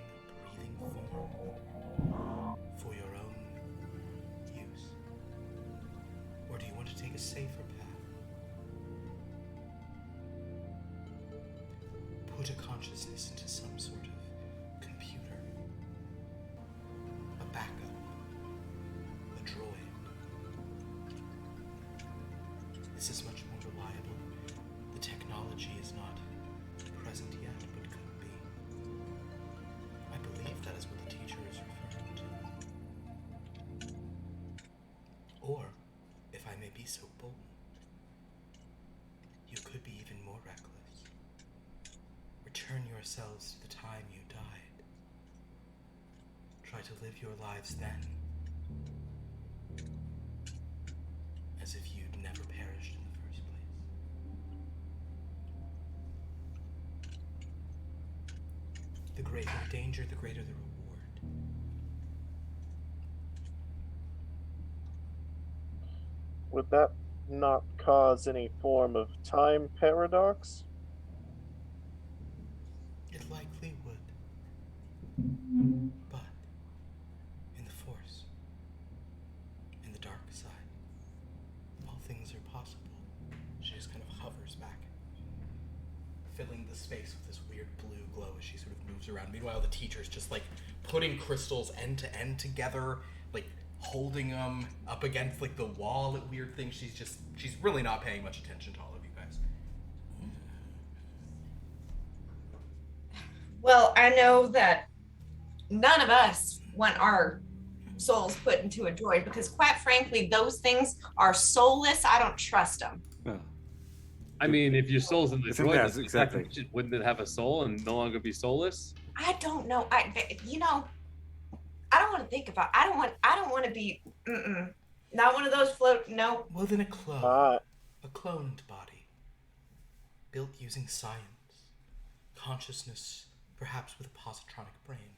breathing form for your own use? Or do you want to take a safer path? Put a consciousness into some sort of computer, a backup, a droid. This is much more reliable. The technology is not present yet, but could be. I believe that is what the teacher is referring to. Or, if I may be so bold, you could be even more reckless. Return yourselves to the time you died. Try to live your lives then, as if you'd never perished in the first place. The greater the danger, the greater the reward. Would that not cause any form of time paradox? It likely would. But background. Meanwhile, the teacher's just like putting crystals end to end together, like holding them up against like the wall at weird things. She's really not paying much attention to all of you guys. Well, I know that none of us want our souls put into a droid because, quite frankly, those things are soulless. I don't trust them. Well, I mean, if your soul's in the Isn't droid, that does exactly- wouldn't it have a soul and no longer be soulless? I don't know. I don't want to think about. I don't want to be. Not one of those float. No. Well, then a clone, a cloned body, built using science, consciousness, perhaps with a positronic brain.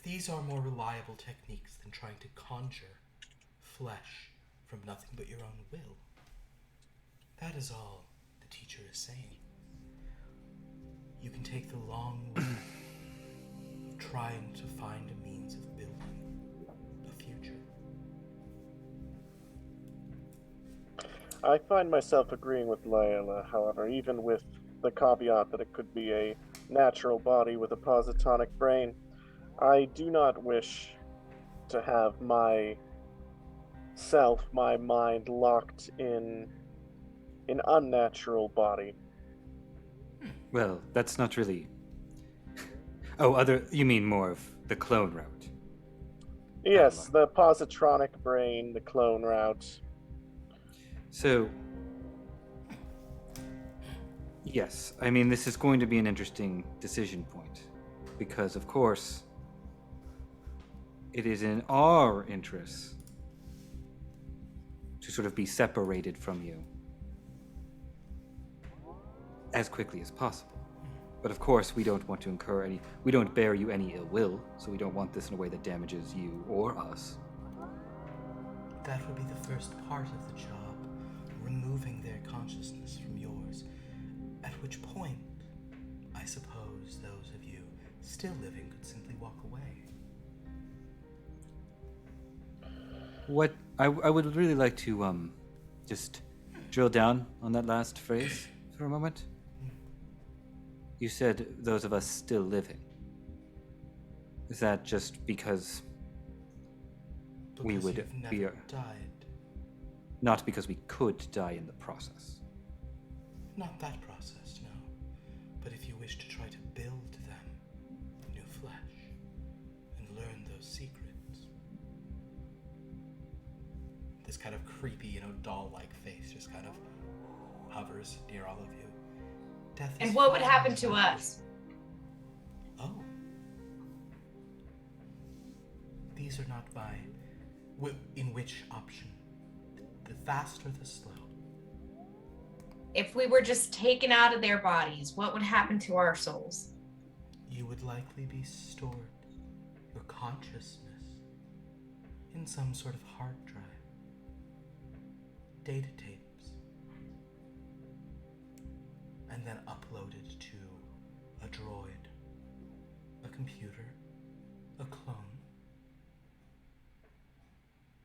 These are more reliable techniques than trying to conjure flesh from nothing but your own will. That is all the teacher is saying. You can take the long way of trying to find a means of building a future. I find myself agreeing with Layla, however, even with the caveat that it could be a natural body with a positonic brain. I do not wish to have my mind locked in an unnatural body. Well, that's not really... you mean more of the clone route? Yes, the positronic brain, the clone route. So, yes, I mean, this is going to be an interesting decision point. Because, of course, it is in our interests to sort of be separated from you as quickly as possible. But of course, we don't want to we don't bear you any ill will, so we don't want this in a way that damages you or us. That would be the first part of the job, removing their consciousness from yours. At which point, I suppose those of you still living could simply walk away. What I would really like to just drill down on that last phrase for a moment. You said those of us still living. Is that just because we would you've never be died. not because we could die in the process? Not that process, no. But if you wish to try to build them new flesh and learn those secrets. This kind of creepy, doll-like face just kind of hovers near all of you. Death And is what would far happen to more us? Oh. These are not in which option? The fast or the slow? If we were just taken out of their bodies, what would happen to our souls? You would likely be stored, your consciousness, in some sort of hard drive. Data tapes. And then uploaded to a droid, a computer, a clone,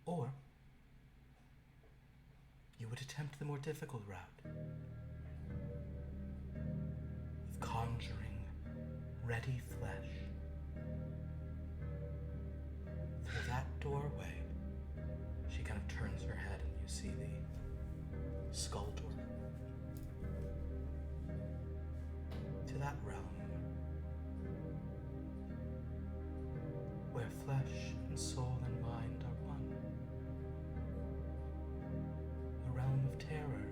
or you would attempt the more difficult route of conjuring ready flesh. Through that doorway, she kind of turns her head and you see the skull door. To that realm, where flesh and soul and mind are one. A realm of terror,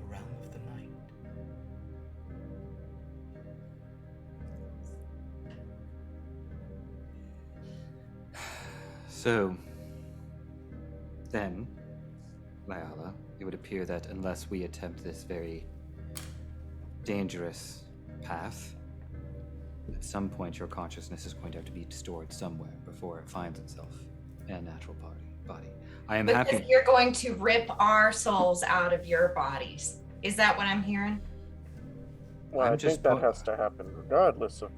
a realm of the night. So, then, Lyala, it would appear that unless we attempt this very dangerous path, at some point your consciousness is going to have to be stored somewhere before it finds itself in a natural body. I am Because happy. you're going to rip our souls out of your bodies. Is that what I'm hearing? Well, I'm I just think that po- has to happen regardless of...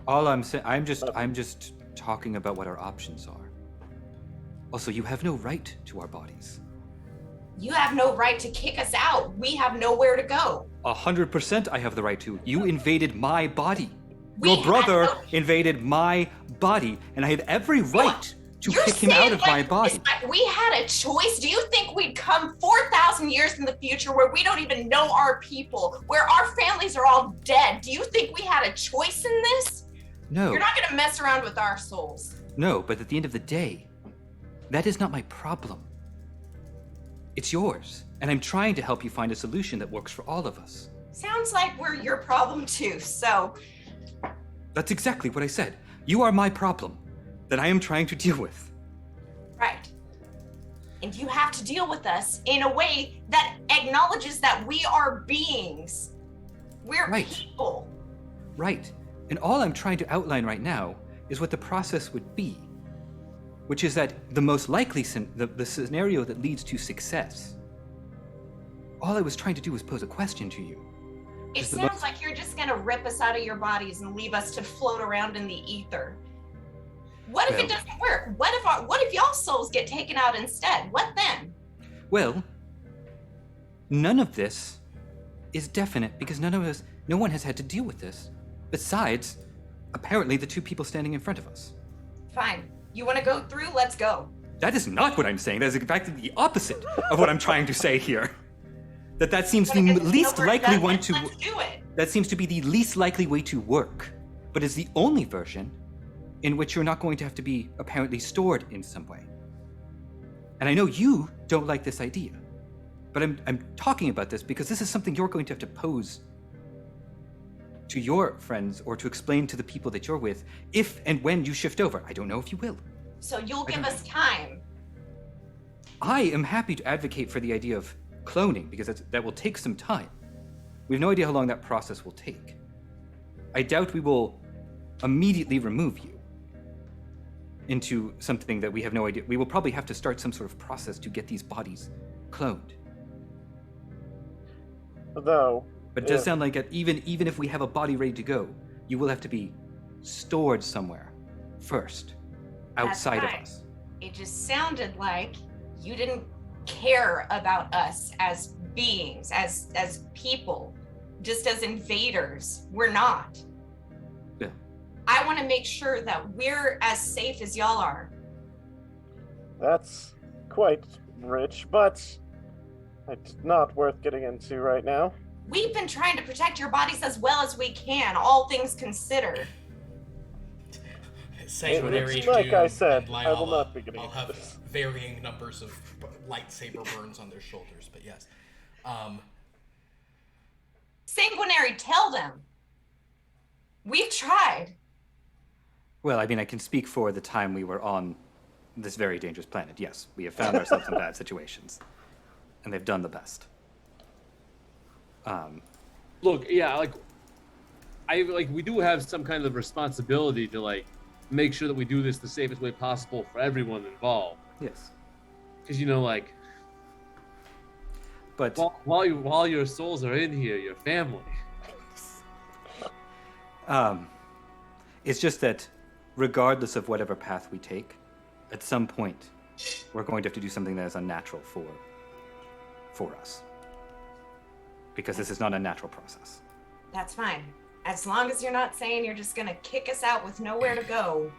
All I'm saying, I'm just talking about what our options are. Also, you have no right to our bodies. You have no right to kick us out. We have nowhere to go. 100% I have the right to. You invaded my body. Your brother had no- invaded my body, and I have every right to You're kick him out saying, of my like, body. we had a choice. Do you think we'd come 4,000 years in the future where we don't even know our people, where our families are all dead? Do you think we had a choice in this? No, You're not going to mess around with our souls. no, but at the end of the day, that is not my problem. It's yours, and I'm trying to help you find a solution that works for all of us. Sounds like we're your problem too, so That's exactly what I said. You are my problem that I am trying to deal with. right. And you have to deal with us in a way that acknowledges that we are beings. We're Right. people. Right. And all I'm trying to outline right now is what the process would be, which is that the most likely the scenario that leads to success. All I was trying to do was pose a question to you. It Is the sounds most- like you're just gonna rip us out of your bodies and leave us to float around in the ether. What if it Well- doesn't work? What if y'all's souls get taken out instead? What then? Well, none of this is definite because no one has had to deal with this. Besides, apparently the two people standing in front of us. Fine. You wanna go through? Let's go. That is not what I'm saying. That is in fact the opposite of what I'm trying to say here. That seems the Wanna get to know least where it likely does one it? to. Let's do it. That seems to be the least likely way to work, but is the only version in which you're not going to have to be apparently stored in some way. And I know you don't like this idea, but I'm talking about this because this is something you're going to have to pose to your friends or to explain to the people that you're with if and when you shift over. I don't know if you will. So you'll I give don't us time. I am happy to advocate for the idea of cloning because that will take some time. We have no idea how long that process will take. I doubt we will immediately remove you into something that we have no idea. We will probably have to start some sort of process to get these bodies cloned. Though, But it does if- sound like even if we have a body ready to go, you will have to be stored somewhere first, outside of fine. us. It just sounded like you didn't care about us as beings, as people, just as invaders. We're not. Yeah. I want to make sure that we're as safe as y'all are. that's quite rich, but it's not worth getting into right now. We've been trying to protect your bodies as well as we can, all things considered. Sanctuary It's like I June said, and I will Lyala not be getting all into have this. varying numbers of lightsaber burns on their shoulders, but yes. Sanguinary, tell them. We've tried. Well, I mean, I can speak for the time we were on this very dangerous planet. Yes, we have found ourselves in bad situations, and they've done the best. Look, yeah, we do have some kind of responsibility to make sure that we do this the safest way possible for everyone involved. Yes, Because but while your souls are in here, your family. it's just that regardless of whatever path we take, at some point, we're going to have to do something that is unnatural for us. Because this is not a natural process. That's fine. As long as you're not saying you're just gonna kick us out with nowhere to go.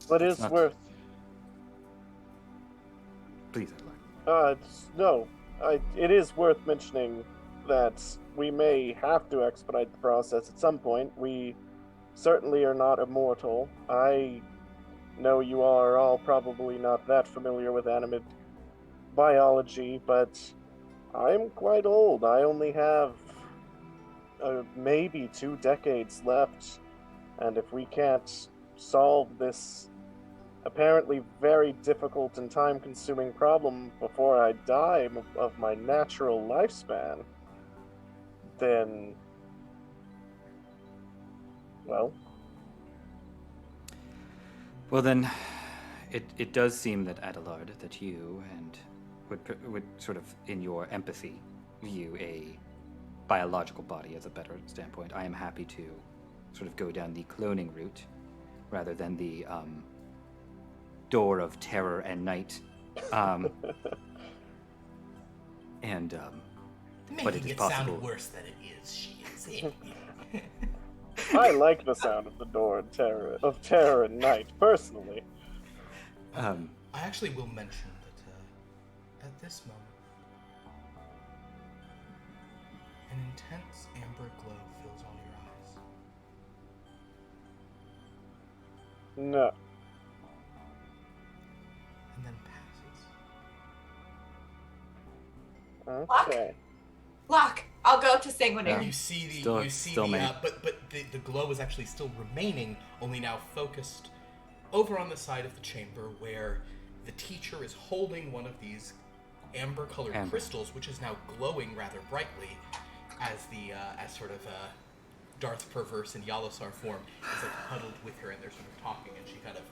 But it's not- worth. Please, Adelard. It is worth mentioning that we may have to expedite the process at some point. We certainly are not immortal. I know you all are all probably not that familiar with animate biology, but I'm quite old. I only have maybe 2 decades left, and if we can't solve this apparently very difficult and time-consuming problem before I die of my natural lifespan, then, well, Well then, it does seem that Adelard, that you and would sort of, in your empathy, view a biological body as a better standpoint. I am happy to sort of go down the cloning route rather than the door of terror and night. but it Making is it possible. sound worse than it is, she is. I like the sound of the door of terror at night, personally. I actually will mention that at this moment, an intense amber glow fills all your eyes. No. And then passes. Okay. Locke, I'll go to Sanguinary. You see the Still- you see still the me. but the glow is actually still remaining, only now focused over on the side of the chamber where the teacher is holding one of these amber-colored Amber. crystals, which is now glowing rather brightly, as the as sort of Darth Perverse in Yalasar form is like huddled with her, and they're sort of talking, and she kind of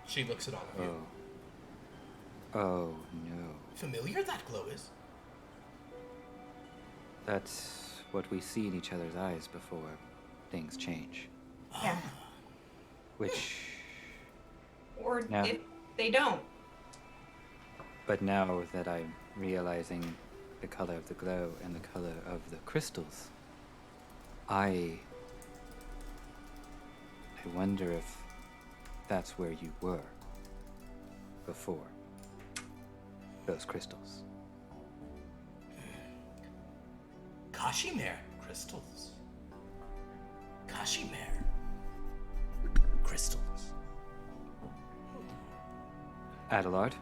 she looks at all of you. Oh no. Familiar that glow is. That's what we see in each other's eyes before things change. Yeah. Which, Or Yeah. if they don't. but now that I'm realizing the color of the glow and the color of the crystals, I wonder if that's where you were before those crystals. Kashimere crystals. Kashimere crystals. Adelard?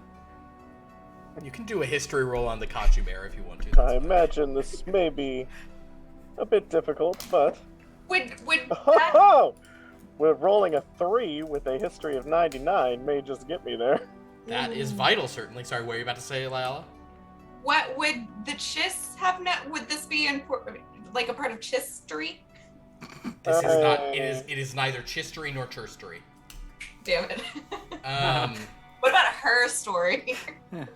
You can do a history roll on the Kashimere if you want to. I imagine this may be a bit difficult, but... Would that, Oh! We're rolling a 3 with a history of 99 may just get me there. That is vital, certainly. Sorry, what were you about to say, Lila? what would the Chiss have would this be like a part of Chistery? This is not. It is neither chistery nor churstery. Damn it. Um, What about her story? Dude,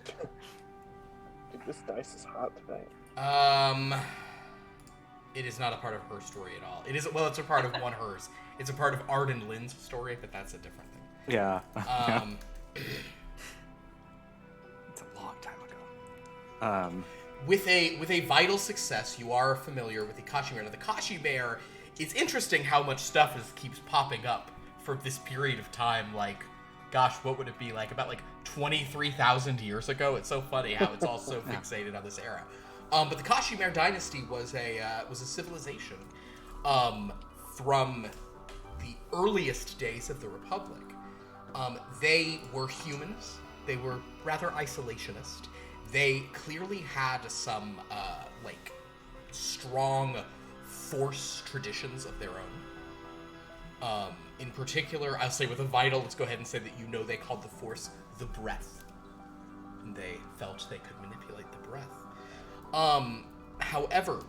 this dice is hot tonight. it is not a part of her story at all. It is it's a part of one hers. It's a part of Arden Lynn's story, but that's a different thing. Yeah. It's a long time ago. With a vital success, you are familiar with the Kashimere. Now, the Kashimere, it's interesting how much stuff keeps popping up for this period of time. Like, gosh, what would it be like? About 23,000 years ago. It's so funny how it's all so fixated on this era. But the Kashimere dynasty was a civilization from the earliest days of the Republic. They were humans. They were rather isolationist. They clearly had some strong Force traditions of their own. In particular, I'll say with a vital, let's go ahead and say that they called the Force the breath. And they felt they could manipulate the breath. However,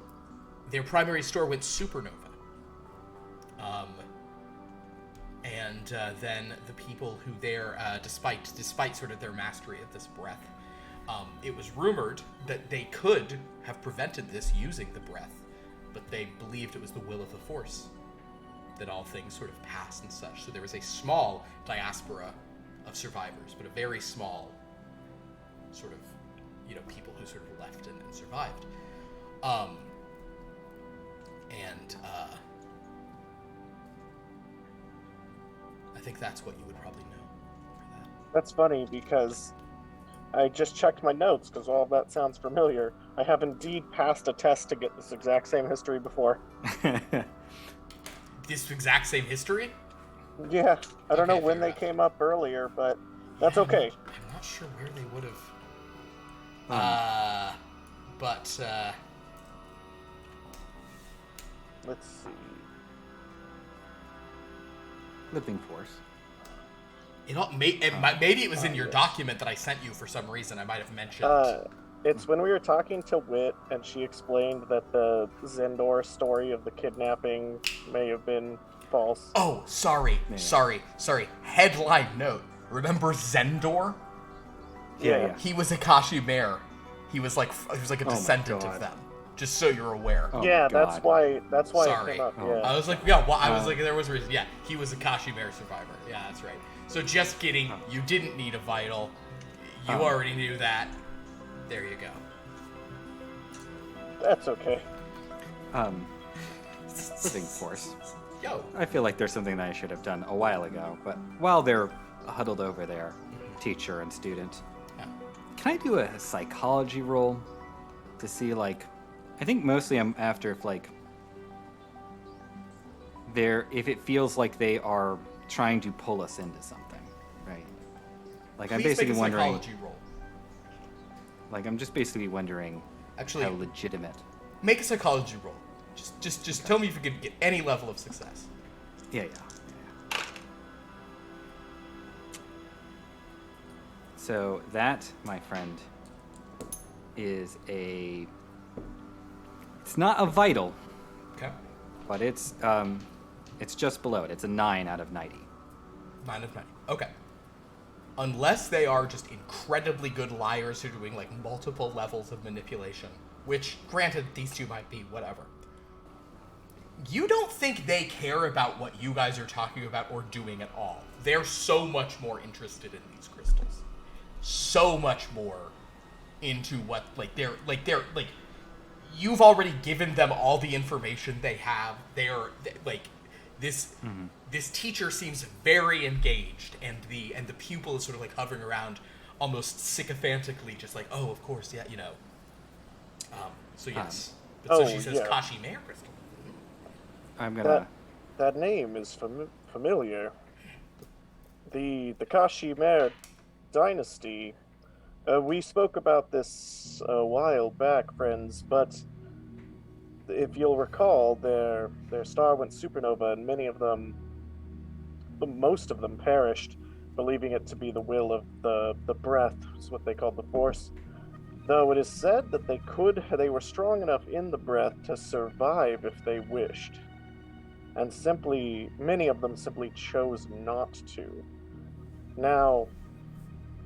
their primary star went supernova. And then the people who despite sort of their mastery of this breath, it was rumored that they could have prevented this using the breath, but they believed it was the will of the Force that all things sort of pass and such. So there was a small diaspora of survivors, but a very small sort of, people who sort of left and survived. I think that's what you would probably know for that. That's funny because I just checked my notes because all of that sounds familiar. I have indeed passed a test to get this exact same history before. This exact same history? Yeah, I don't know Okay, when fair they came up earlier, but that's okay. I'm not sure where they would have. But Let's see. Living Force. maybe it was in your document that I sent you for some reason. I might have mentioned. It's when we were talking to Wit, and she explained that the Zendor story of the kidnapping may have been false. Oh, sorry. Headline note. Remember Zendor? Yeah. He was a Kashimere. He was like a descendant of God. them. Just so you're aware. Oh, Yeah, God. that's why Sorry. it came up. Oh. Yeah. I was like, yeah. Well, I was like, there was a reason. Yeah, he was a Kashimere survivor. Yeah, that's right. So just kidding. You didn't need a vital. You already knew that. There you go. That's okay. Living force. Yo. I feel like there's something that I should have done a while ago, but while they're huddled over there, teacher and student, Yeah. can I do a psychology roll to see, like, I think mostly I'm after if, like, if it feels like they are trying to pull us into something, right? Like, I'm Please basically make a wondering, psychology roll. like, I'm just basically wondering Actually, how legitimate. make a psychology roll. Just tell me if you can get any level of success. Yeah. So that, my friend, is it's not a vital, Okay. but it's just below it. It's a 9 out of 90. 9 of 90. Okay. Unless they are just incredibly good liars who are doing like multiple levels of manipulation, which, granted, these two might be, whatever. You don't think they care about what you guys are talking about or doing at all. They're so much more interested in these crystals. So much more into what, they're you've already given them all the information they have. This teacher seems very engaged, and the pupil is sort of like hovering around almost sycophantically, just like, oh, of course, yeah, you know. So yes. So she says, yeah. Kashi Mayor Crystal. I'm gonna. That name is familiar. The Kashimere dynasty. We spoke about this a while back, friends, but if you'll recall, their star went supernova, and most of them perished, believing it to be the will of the breath, is what they called the Force. Though it is said that they were strong enough in the breath to survive if they wished. And many of them simply chose not to. Now,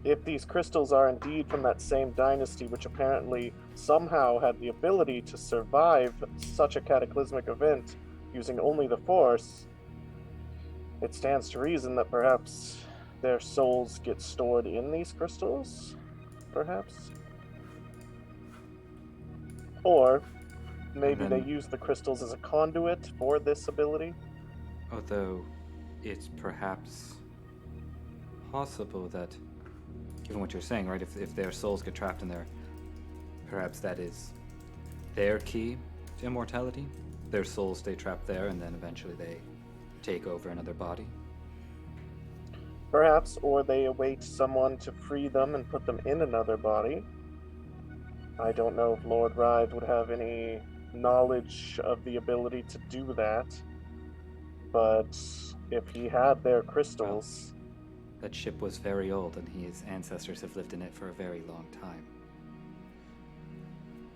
if these crystals are indeed from that same dynasty, which apparently somehow had the ability to survive such a cataclysmic event using only the Force, it stands to reason that perhaps their souls get stored in these crystals? Perhaps? Or maybe they use the crystals as a conduit for this ability? Although it's perhaps possible that, given what you're saying, right, if their souls get trapped in there, perhaps that is their key to immortality. Their souls stay trapped there, and then eventually they take over another body. Perhaps, or they await someone to free them and put them in another body. I don't know if Lord Ride would have any knowledge of the ability to do that, but if he had their crystals... That ship was very old, and his ancestors have lived in it for a very long time.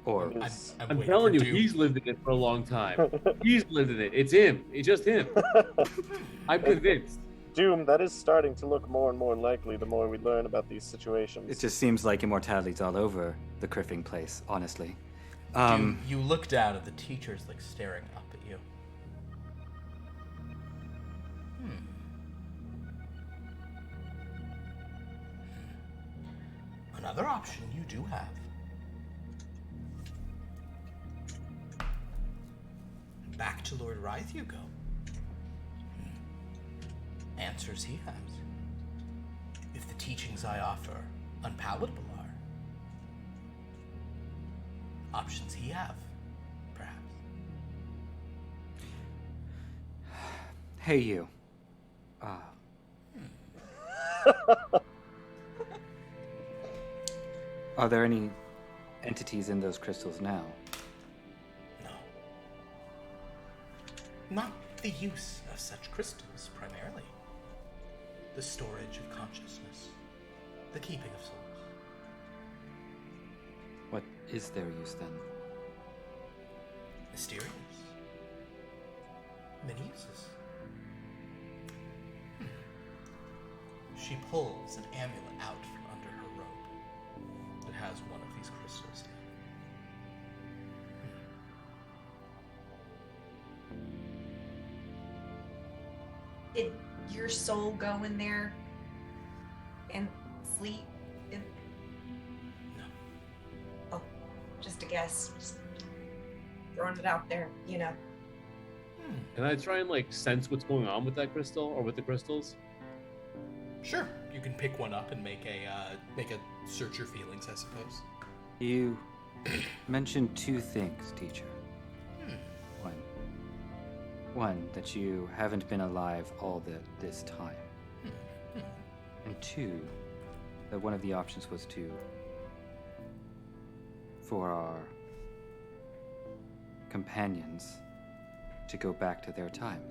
Or... I'm telling you, he's lived in it for a long time. He's lived in it. It's him. It's just him. I'm convinced. Doom, that is starting to look more and more likely the more we learn about these situations. It just seems like immortality's all over the Criffing place, honestly. You look down at the teachers, like, staring up at you. Another option you do have. Back to Lord Rythe you go. Answers he has. If the teachings I offer unpalatable are. Options he have, perhaps. Hey, you. Are there any entities in those crystals now? No. Not the use of such crystals, primarily. The storage of consciousness. The keeping of souls. What is their use then? Mysterious. Many uses. She pulls an amulet out from under her robe. It has one of these crystals in it. Did your soul go in there and sleep? No. guess. Just throwing it out there, you know. Can I try and like sense what's going on with that crystal or with the crystals? Sure, you can pick one up and make a search your feelings, I suppose. You mentioned two things, teacher. One, that you haven't been alive all this time. And two, that one of the options was for our companions to go back to their time.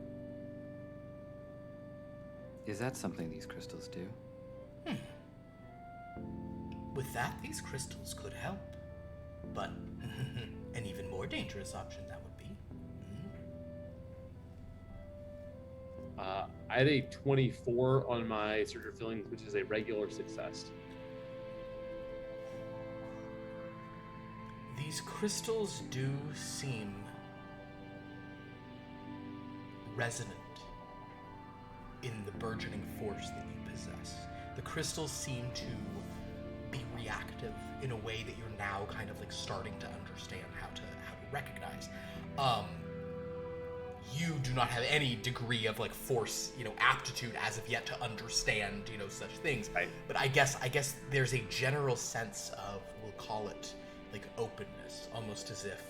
Is that something these crystals do? With that, these crystals could help. But an even more dangerous option that would be. I had a 24 on my search your feelings, which is a regular success. These crystals do seem resonant in the burgeoning force that you possess. The crystals seem to be reactive in a way that you're now kind of like starting to understand how to recognize. You do not have any degree of like force, aptitude as of yet to understand, such things. Right. But I guess there's a general sense of, we'll call it like openness, almost as if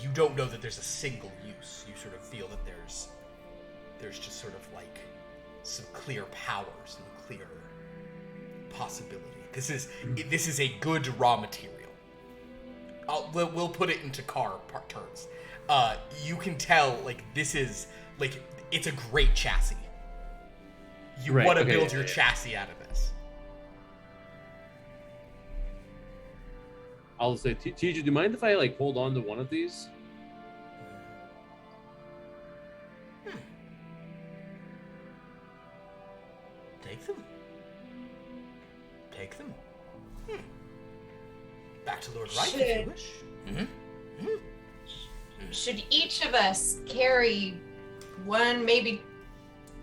you don't know that there's a single use. You sort of feel that there's just sort of like some clear power, some clear possibility. This is a good raw material. We'll put it into car terms. You can tell, like, this is, like, it's a great chassis. You want to build your chassis out of this. I'll say, teacher, do you mind if I, like, hold on to one of these? Take them. Back to Lord Wright, if you wish. Should each of us carry one, maybe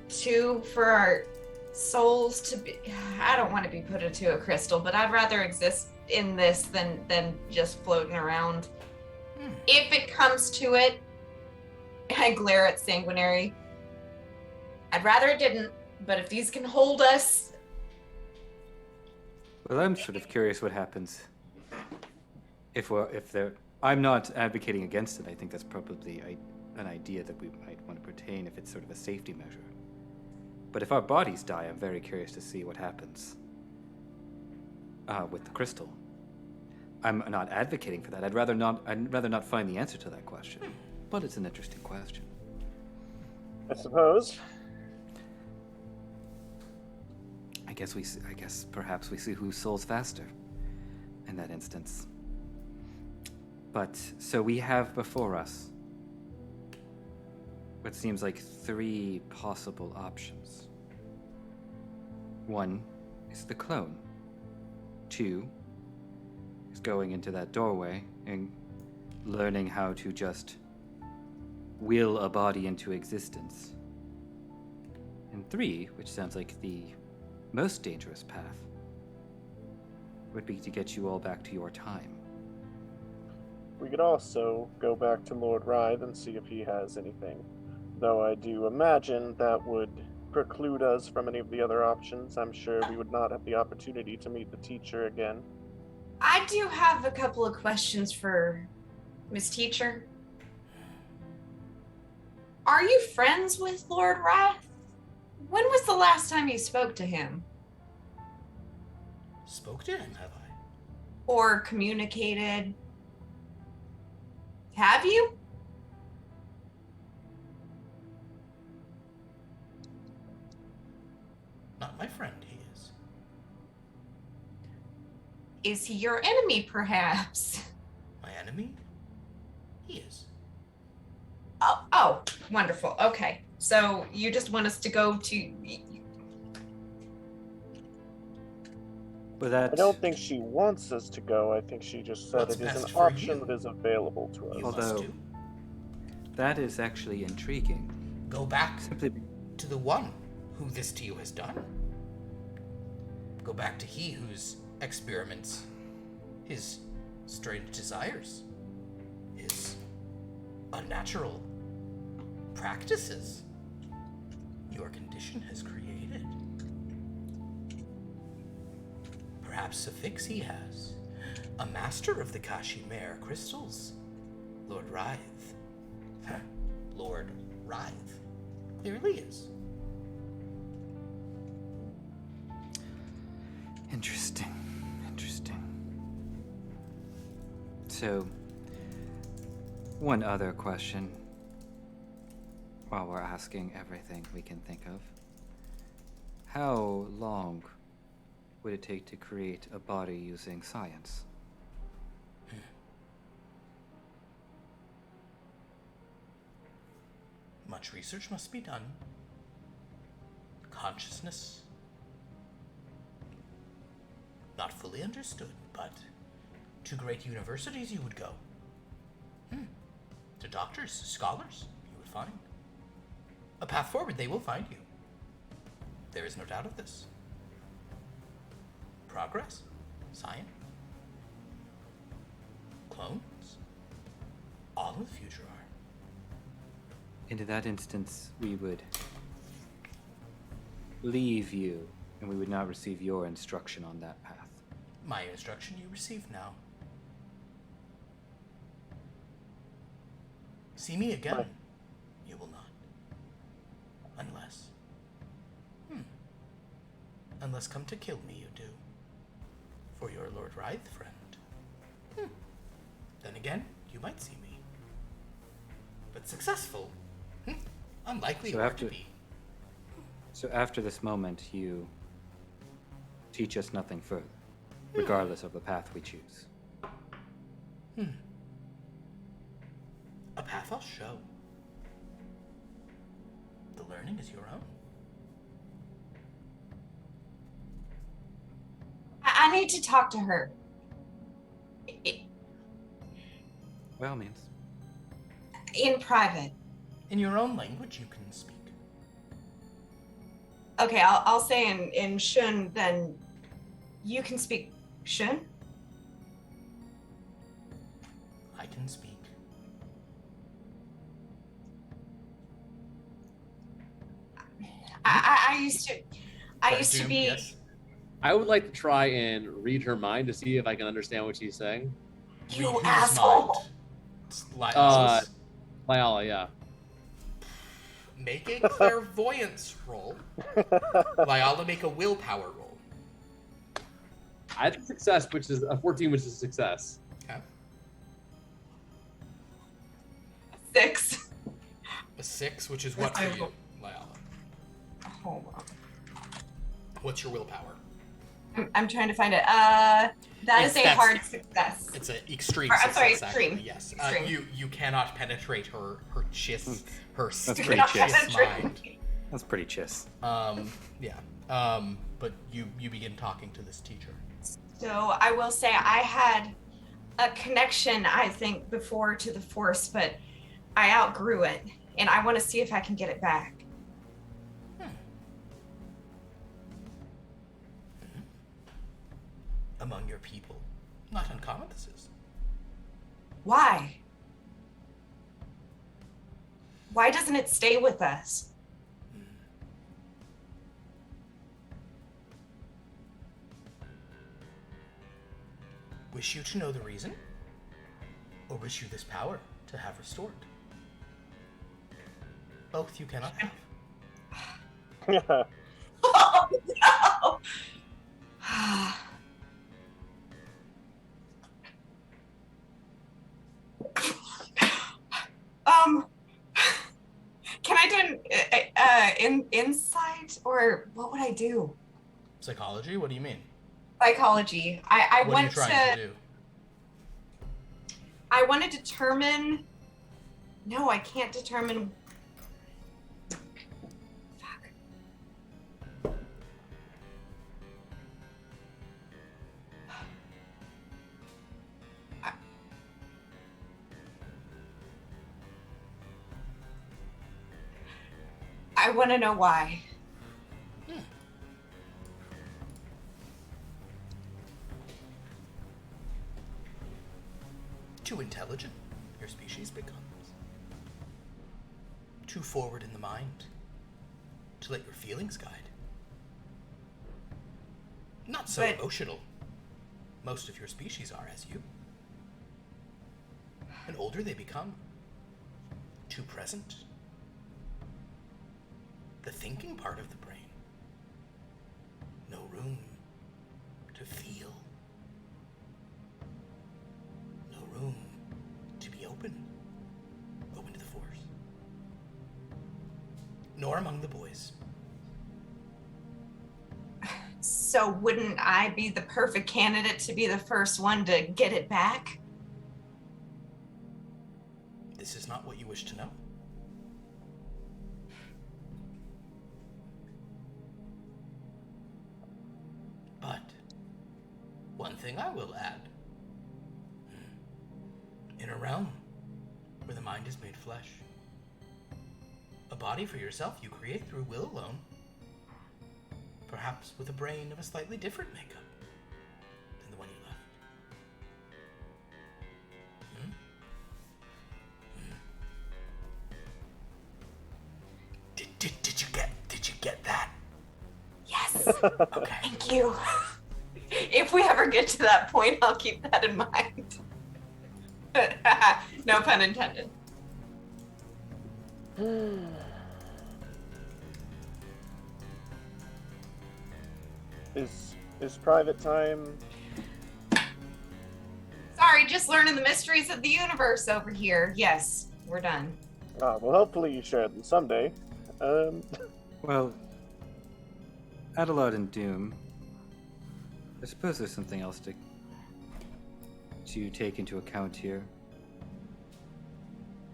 two for our souls to be? I don't want to be put into a crystal, but I'd rather exist in this than just floating around. If it comes to it, I glare at Sanguinary. I'd rather it didn't, but if these can hold us. Well, I'm sort of curious what happens if they're. I'm not advocating against it. I think that's probably an idea that we might want to retain if it's sort of a safety measure. But if our bodies die, I'm very curious to see what happens with the crystal. I'm not advocating for that. I'd rather not find the answer to that question. But it's an interesting question. I suppose. I guess perhaps we see whose soul's faster in that instance. But, so we have before us what seems like three possible options. One is the clone. Two is going into that doorway and learning how to just will a body into existence. And three, which sounds like the most dangerous path, would be to get you all back to your time. We could also go back to Lord Rythe and see if he has anything. Though I do imagine that would preclude us from any of the other options. I'm sure we would not have the opportunity to meet the teacher again. I do have a couple of questions for Miss Teacher. Are you friends with Lord Rythe? When was the last time you spoke to him? Spoke to him, have I? Or communicated? Have you? Not my friend, he is. Is he your enemy, perhaps? My enemy? He is. Oh, wonderful. Okay. So you just want us to go to... But that, I don't think she wants us to go. I think she just said What's it is best an for option you? that is available to us. You Although- must do. that is actually intriguing. Go back Simply to the one who this to you has done. Go back to he whose experiments, his strange desires, his unnatural practices your condition has created. Perhaps a fix he has, a master of the Kashimere crystals, Lord Writhe. Lord Writhe. Clearly is. Interesting. So, one other question while we're asking everything we can think of. How long would it take to create a body using science? Much research must be done. Consciousness, not fully understood, but to great universities you would go. To doctors, scholars, you would find. A path forward, they will find you. There is no doubt of this. Progress, science, clones, all in the future are. In that instance, we would leave you, and we would not receive your instruction on that path. My instruction you receive now. See me again, Right. you will not. Unless... Unless come to kill me you do. For your Lord Writhe friend. Then again, you might see me. But successful? Unlikely So you are after- to be. So after this moment, you teach us nothing further, regardless of the path we choose. A path I'll show. The learning is your own. I need to talk to her. By all means. In private. In your own language you can speak. Okay, I'll say in Shun, then you can speak Shun? I can speak. I used to Doom, be yes. I would like to try and read her mind to see if I can understand what she's saying. You Read whose asshole. mind? It's Lyala's. Lyala, yeah. Make a clairvoyance roll. Lyala, make a willpower roll. I had a success, which is a 14, which is a success. Okay. 6. A 6, which is what for you, Lyala? Hold on. What's your willpower? I'm trying to find it. That is That's- a hard success. It's an extreme Or, I'm sorry, success, actually, extreme. yes. Extreme. You cannot penetrate her chiss, her That's stupid pretty chiss mind. That's pretty chiss. Yeah. But you begin talking to this teacher. So I will say I had a connection, I think, before to the Force, but I outgrew it, and I want to see if I can get it back. Among your people. Not uncommon this is. Why? Why doesn't it stay with us? Wish you to know the reason? Or wish you this power to have restored? Both you cannot have. Oh, no! Can I do an insight, or what would I do? Psychology? What do you mean? Psychology. I What are you want trying to do? I want to determine. No, I can't determine. Fuck. I want to know why. Too intelligent, your species becomes. Too forward in the mind to let your feelings guide. Not so But- emotional. Most of your species are as you. And older they become. Too present. The thinking part of the brain. No room to feel. No room to be open. Open to the force. Nor among the boys. So wouldn't I be the perfect candidate to be the first one to get it back? This is not what you wish to know. But one thing I will add. In a realm where the mind is made flesh, a body for yourself you create through will alone, perhaps with a brain of a slightly different makeup than the one you left. Did you get that? Yes. Okay. Thank you. If we ever get to that point, I'll keep that in mind. No pun intended. Is private time? Sorry, just learning the mysteries of the universe over here. Yes, we're done. Well, hopefully you share them someday. Well, Adelard and Doom, I suppose there's something else to take into account here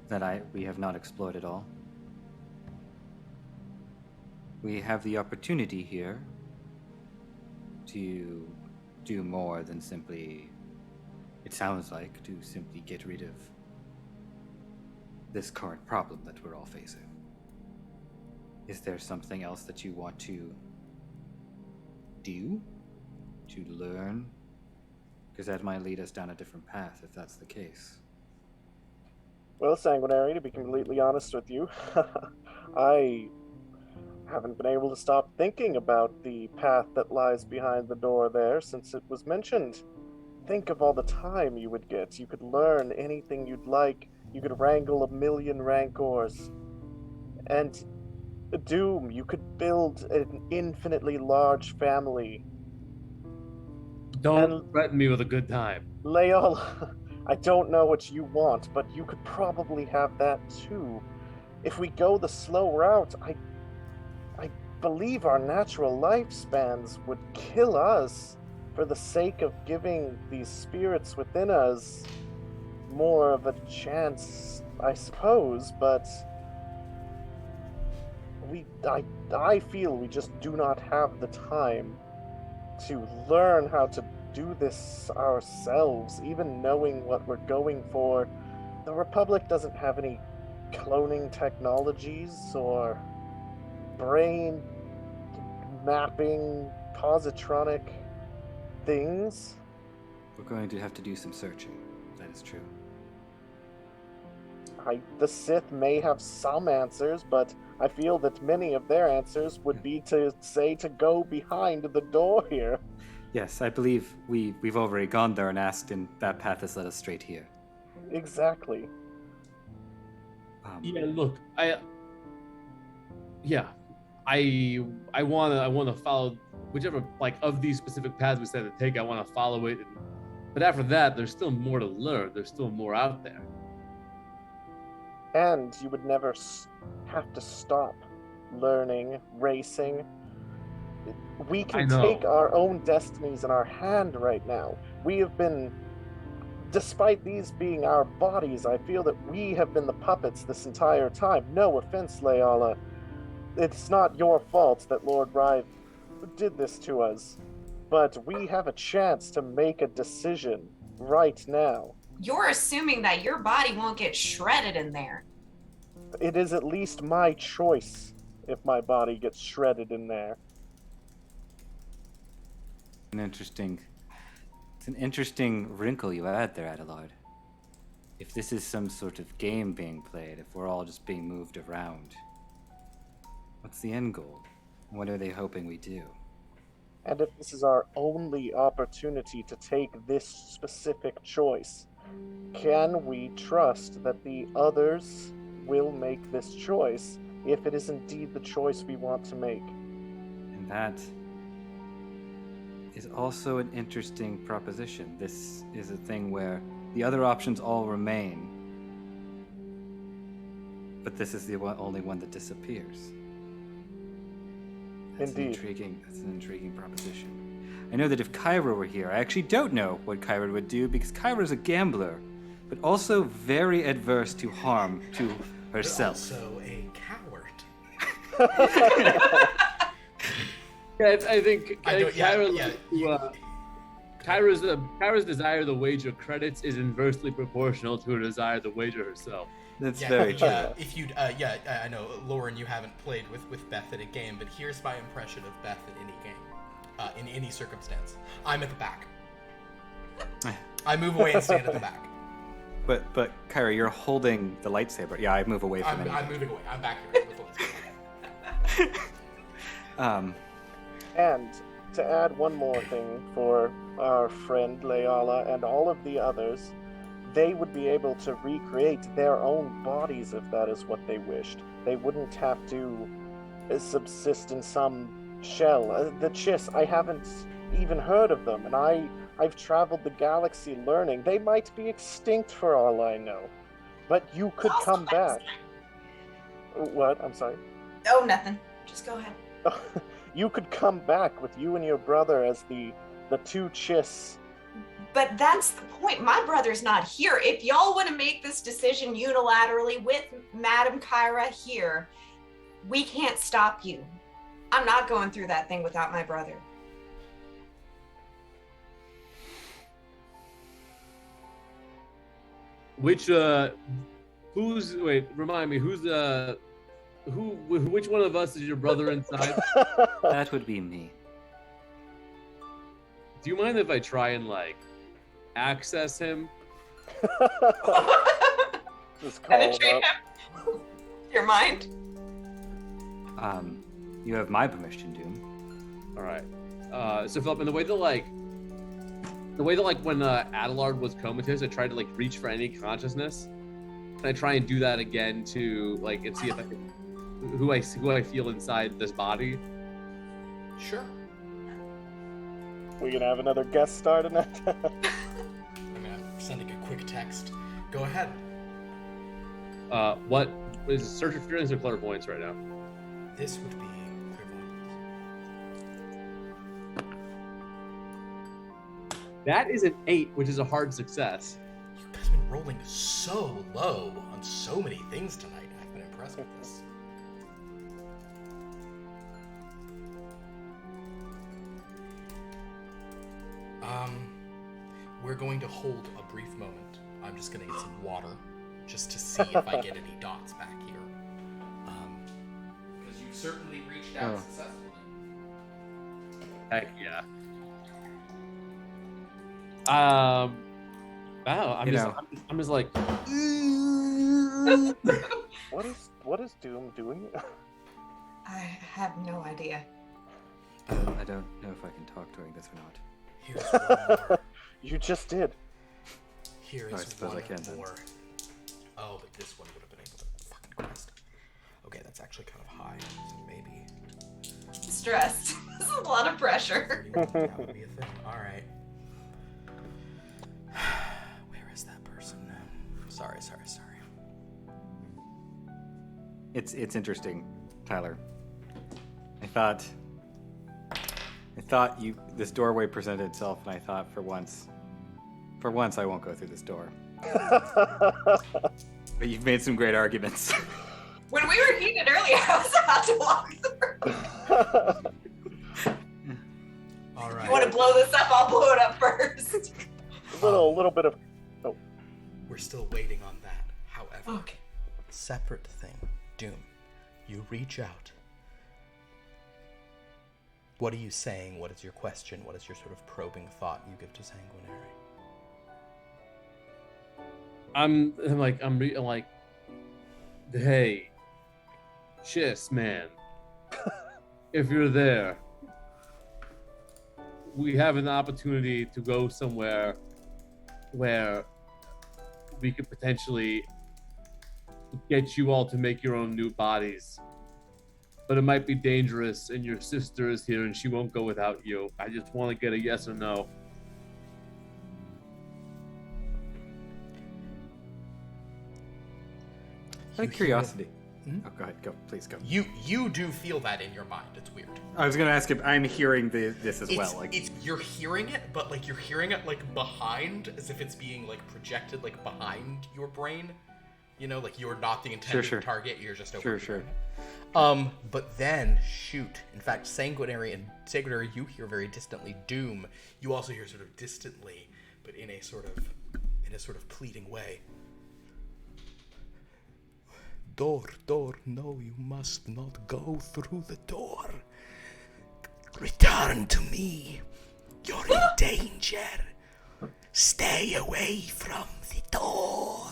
that we have not explored at all. We have the opportunity here to do more than simply, it sounds like, to simply get rid of this current problem that we're all facing. Is there something else that you want to do? To learn? Because that might lead us down a different path if that's the case. Well, Sanguinary, to be completely honest with you, I haven't been able to stop thinking about the path that lies behind the door there since it was mentioned. Think of all the time you would get. You could learn anything you'd like. You could wrangle 1,000,000 rancors. And Doom, you could build an infinitely large family. Don't threaten me with a good time. Leol, I don't know what you want, but you could probably have that too. If we go the slow route, I believe our natural lifespans would kill us for the sake of giving these spirits within us more of a chance, I suppose, but I feel we just do not have the time to learn how to do this ourselves, even knowing what we're going for. The Republic doesn't have any cloning technologies or brain mapping positronic things. We're going to have to do some searching. That is true. The Sith may have some answers, but I feel that many of their answers would be to say to go behind the door here. Yes, I believe we've already gone there and asked, and that path has led us straight here. Exactly. Yeah, look, I wanna follow whichever of these specific paths we said to take. I want to follow it, but after that, there's still more to learn. There's still more out there. And you would never have to stop learning, racing. We can take our own destinies in our hand right now. We have been, despite these being our bodies, I feel that we have been the puppets this entire time. No offense, Leala. It's not your fault that Lord Rive did this to us. But we have a chance to make a decision right now. You're assuming that your body won't get shredded in there. It is at least my choice if my body gets shredded in there. It's an interesting wrinkle you add there, Adelard. if this is some sort of game being played, if we're all just being moved around, what's the end goal? What are they hoping we do? And if this is our only opportunity to take this specific choice, can we trust that the others will make this choice if it is indeed the choice we want to make? And that is also an interesting proposition. This is a thing where the other options all remain, but this is the only one that disappears. Indeed. That's an intriguing proposition. I know that if Kyra were here, I actually don't know what Kyra would do, because Kyra is a gambler, but also very adverse to harm to herself. But also a coward. I think Yeah. Kyra's desire to wager credits is inversely proportional to her desire to wager herself. That's very true. If you, I know, Lauren, you haven't played with Beth at a game, but here's my impression of Beth at any game, in any circumstance. I'm at the back. I move away and stand at the back. But Kyra, you're holding the lightsaber. Yeah, I move away from I'm moving away. I'm back here with the lightsaber. And to add one more thing for our friend Leala and all of the others, they would be able to recreate their own bodies if that is what they wished. They wouldn't have to subsist in some shell. The Chiss, I haven't even heard of them, and I've traveled the galaxy learning. They might be extinct for all I know. But you could come back. What? I'm sorry. Oh, nothing. Just go ahead. You could come back with you and your brother as the two Chiss. But that's the point. My brother's not here. If y'all want to make this decision unilaterally with Madam Kyra here, we can't stop you. I'm not going through that thing without my brother. Which remind me, which one of us is your brother inside? That would be me. Do you mind if I try and access him? Just call him Penetrate up. him. Your mind. You have my permission, Doom. All right. So Philip, in the way that when Adelard was comatose, I tried to reach for any consciousness. Can I try and do that again to and see if I can who I feel inside this body? Sure. We gonna have another guest star tonight? I'm sending a quick text. Go ahead. What is search for feelings or clairvoyance right now? This would be clairvoyance. That is an 8, which is a hard success. You guys have been rolling so low on so many things tonight. I've been impressed with this. We're going to hold a brief moment. I'm just going to get some water just to see if I get any dots back here. Because you've certainly reached out successfully. Heck yeah. Wow, I'm just like. What is Doom doing? I have no idea. I don't know if I can talk during this or not. Here's one more. You just did. Here I is suppose one I can then. more. Oh, but this one would have been able to fucking quest. Okay, that's actually kind of high, so maybe. Stressed. This is a lot of pressure. 31, that would be a thing. Alright. Where is that person? Sorry. It's interesting, Tyler. I thought this doorway presented itself, and I thought for once I won't go through this door. But you've made some great arguments. When we were heated earlier, I was about to walk through. All right. You want to blow this up? I'll blow it up first. A little bit of. Oh, We're still waiting on that. However, Okay. separate thing. Doom, you reach out. What are you saying? What is your question? What is your sort of probing thought you give to Sanguinary? I'm like, hey, Chiss, man, if you're there, we have an opportunity to go somewhere where we could potentially get you all to make your own new bodies. But it might be dangerous, and your sister is here, and she won't go without you. I just want to get a yes or no. Out of curiosity. Oh, go ahead. Go. Please go. You do feel that in your mind. It's weird. I was going to ask if I'm hearing this as well. Like, you're hearing it, but like you're hearing it like behind, as if it's being like projected like behind your brain. You know, like you're not the intended target. You're just over. Sure. But then, shoot. In fact, Sanguinary, you hear very distantly. Doom, you also hear sort of distantly, but in a sort of pleading way. Door, no, you must not go through the door. Return to me. You're in danger. Stay away from the door.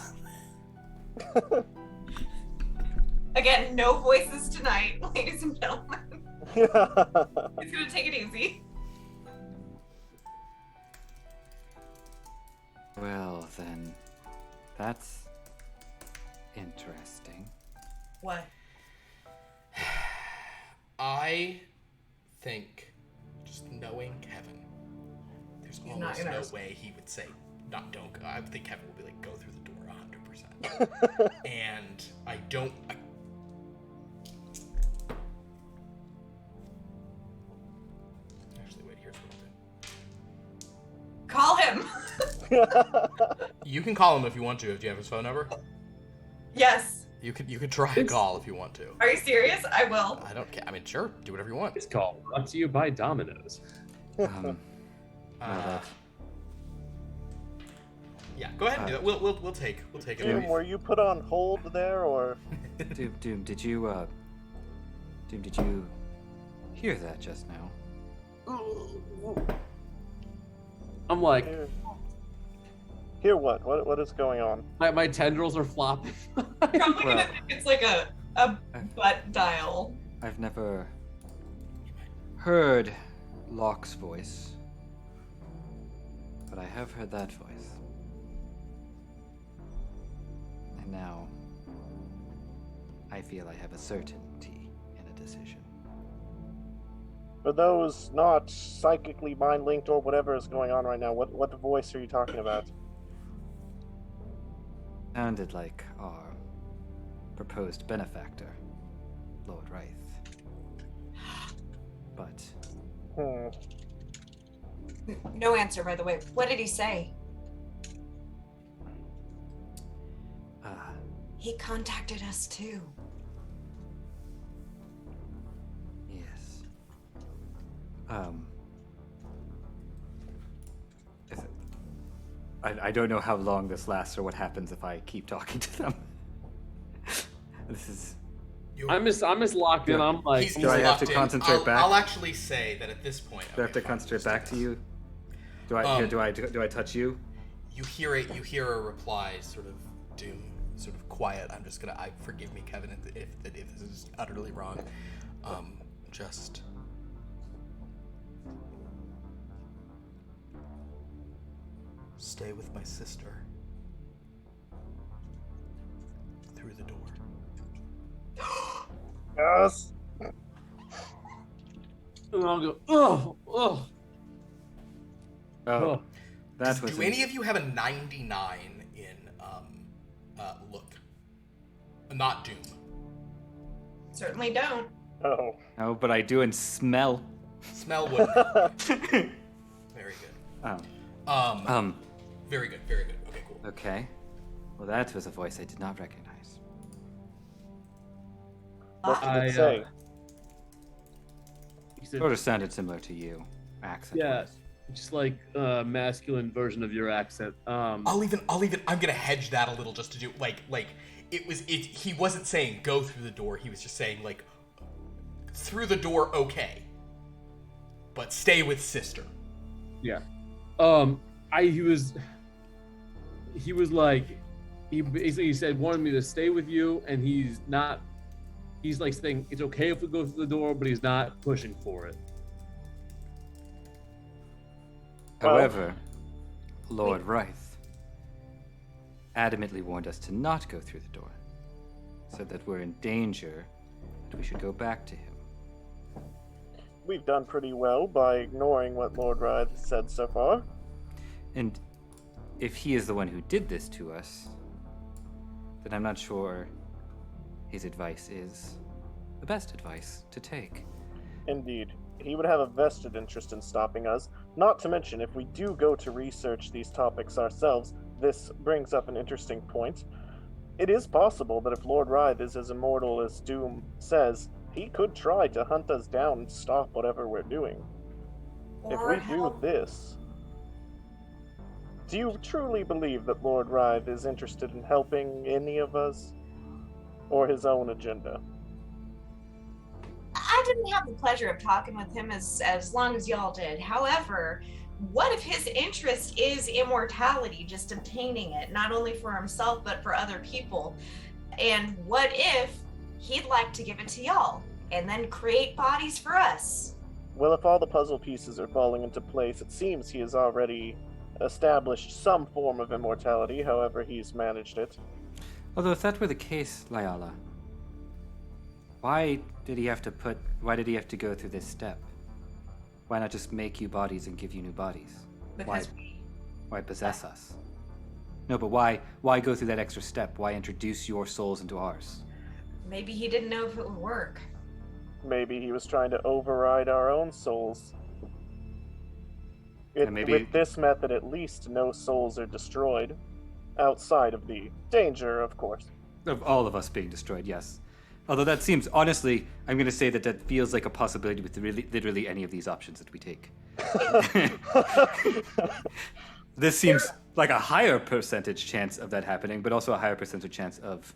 Again, no voices tonight, ladies and gentlemen. It's gonna take it easy. well, then, that's interesting. What? I think, just knowing Kevin, there's almost no way he would say, don't go. I think Kevin would be like, go through the door 100%. And I don't... Actually, wait, here's what Call him. I'll do. You can call him if you want to. Do you have his phone number? Yes. You could try a call if you want to. Are you serious? I will. I don't care. I mean, sure. Do whatever you want. This call brought to you by Domino's. Yeah, go ahead and do it. We'll take it. Doom, were you put on hold there, or? Doom, did you hear that just now? I'm like, Hear what? What is going on? my tendrils are flopping. Probably gonna think it's like a butt dial. I've never heard Locke's voice, but I have heard that voice. And now, I feel I have a certainty in a decision. For those not psychically mind-linked or whatever is going on right now, what voice are you talking about? Sounded like our proposed benefactor, Lord Wraith. But No answer, by the way. What did he say? He contacted us too. Yes. I don't know how long this lasts or what happens if I keep talking to them. This is... I'm just locked in. I'm like, He's Do I have to locked in. concentrate back? I'll actually say that at this point. Do I have to concentrate back to you? Do I touch you? You hear it. You hear a reply, sort of Doom, sort of quiet. I'm just gonna. Forgive me, Kevin, if this is utterly wrong. Just. Stay with my sister. Through the door. Yes. and I'll go, oh. Oh, that was... Do any of you have a 99 in look? Not Doom. Certainly don't. Oh. No, but I do in smell. Smell would. Very good. Very good. Very good. Okay, cool. Okay. Well, that was a voice I did not recognize. What did it say? He said, Sort of sounded similar to you, accent. yeah, just like a masculine version of your accent. I'll even. I'm gonna hedge that a little just to do like he wasn't saying go through the door. He was just saying like through the door, okay, but stay with sister. Yeah. He was like, he basically said wanted me to stay with you, and he's like saying it's okay if we go through the door, but he's not pushing for it. However, Lord Ryth adamantly warned us to not go through the door. Said that we're in danger, and we should go back to him. We've done pretty well by ignoring what Lord Ryth has said so far. And if he is the one who did this to us, then I'm not sure his advice is the best advice to take. Indeed. He would have a vested interest in stopping us. Not to mention, if we do go to research these topics ourselves, this brings up an interesting point. It is possible that if Lord Ryth is as immortal as Doom says, he could try to hunt us down and stop whatever we're doing. If Or we do this, do you truly believe that Lord Ryth is interested in helping any of us? Or his own agenda? I didn't have the pleasure of talking with him as long as y'all did. However, what if his interest is immortality, just obtaining it, not only for himself, but for other people? And what if he'd like to give it to y'all and then create bodies for us? Well, if all the puzzle pieces are falling into place, it seems he has already established some form of immortality, however he's managed it. Although if that were the case, Lyala, why did he have to go through this step? Why not just make you bodies and give you new bodies? Because Why possess us? No, but why go through that extra step? Why introduce your souls into ours? maybe he didn't know if it would work. Maybe he was trying to override our own souls. And maybe- With this method, at least, no souls are destroyed. Outside of the danger, of course. Of all of us being destroyed, yes. Although that seems, honestly, I'm going to say that feels like a possibility with literally any of these options that we take. This seems like a higher percentage chance of that happening, but also a higher percentage chance of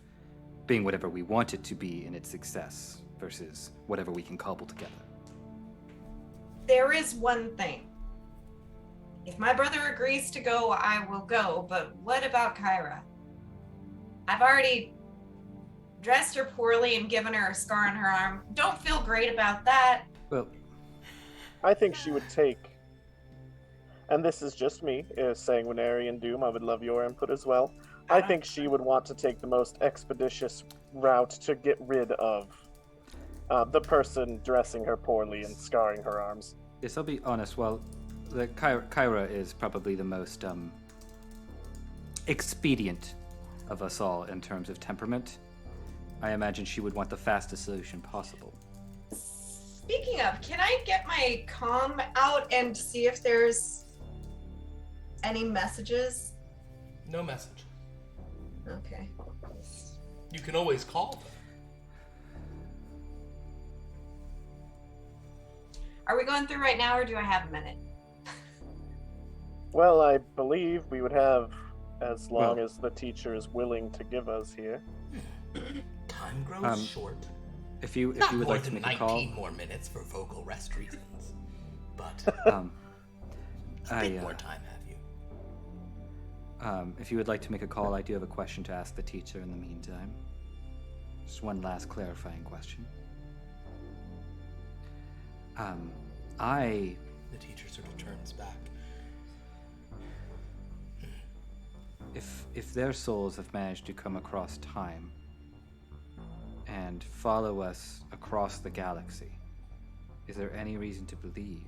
being whatever we want it to be in its success versus whatever we can cobble together. There is one thing. If my brother agrees to go, I will go, but what about Kyra? I've already dressed her poorly and given her a scar on her arm. Don't feel great about that. Well, I think she would take, and this is just me, Sanguinary Doom, I would love your input as well. I think she would want to take the most expeditious route to get rid of the person dressing her poorly and scarring her arms. yes, I'll be honest. Well, the Kyra is probably the most expedient of us all in terms of temperament. I imagine she would want the fastest solution possible. Speaking of, can I get my comm out and see if there's any messages? No message. Okay. You can always call them. Are we going through right now, or do I have a minute? Well, I believe we would have as long Well- as the teacher is willing to give us here. Time grows short. If you Not would more like to than make a call, 19 more minutes for vocal rest reasons. But um, a bit more time, have you? If you would like to make a call, I do have a question to ask the teacher in the meantime. Just one last clarifying question. The teacher sort of turns back. If their souls have managed to come across time and follow us across the galaxy, is there any reason to believe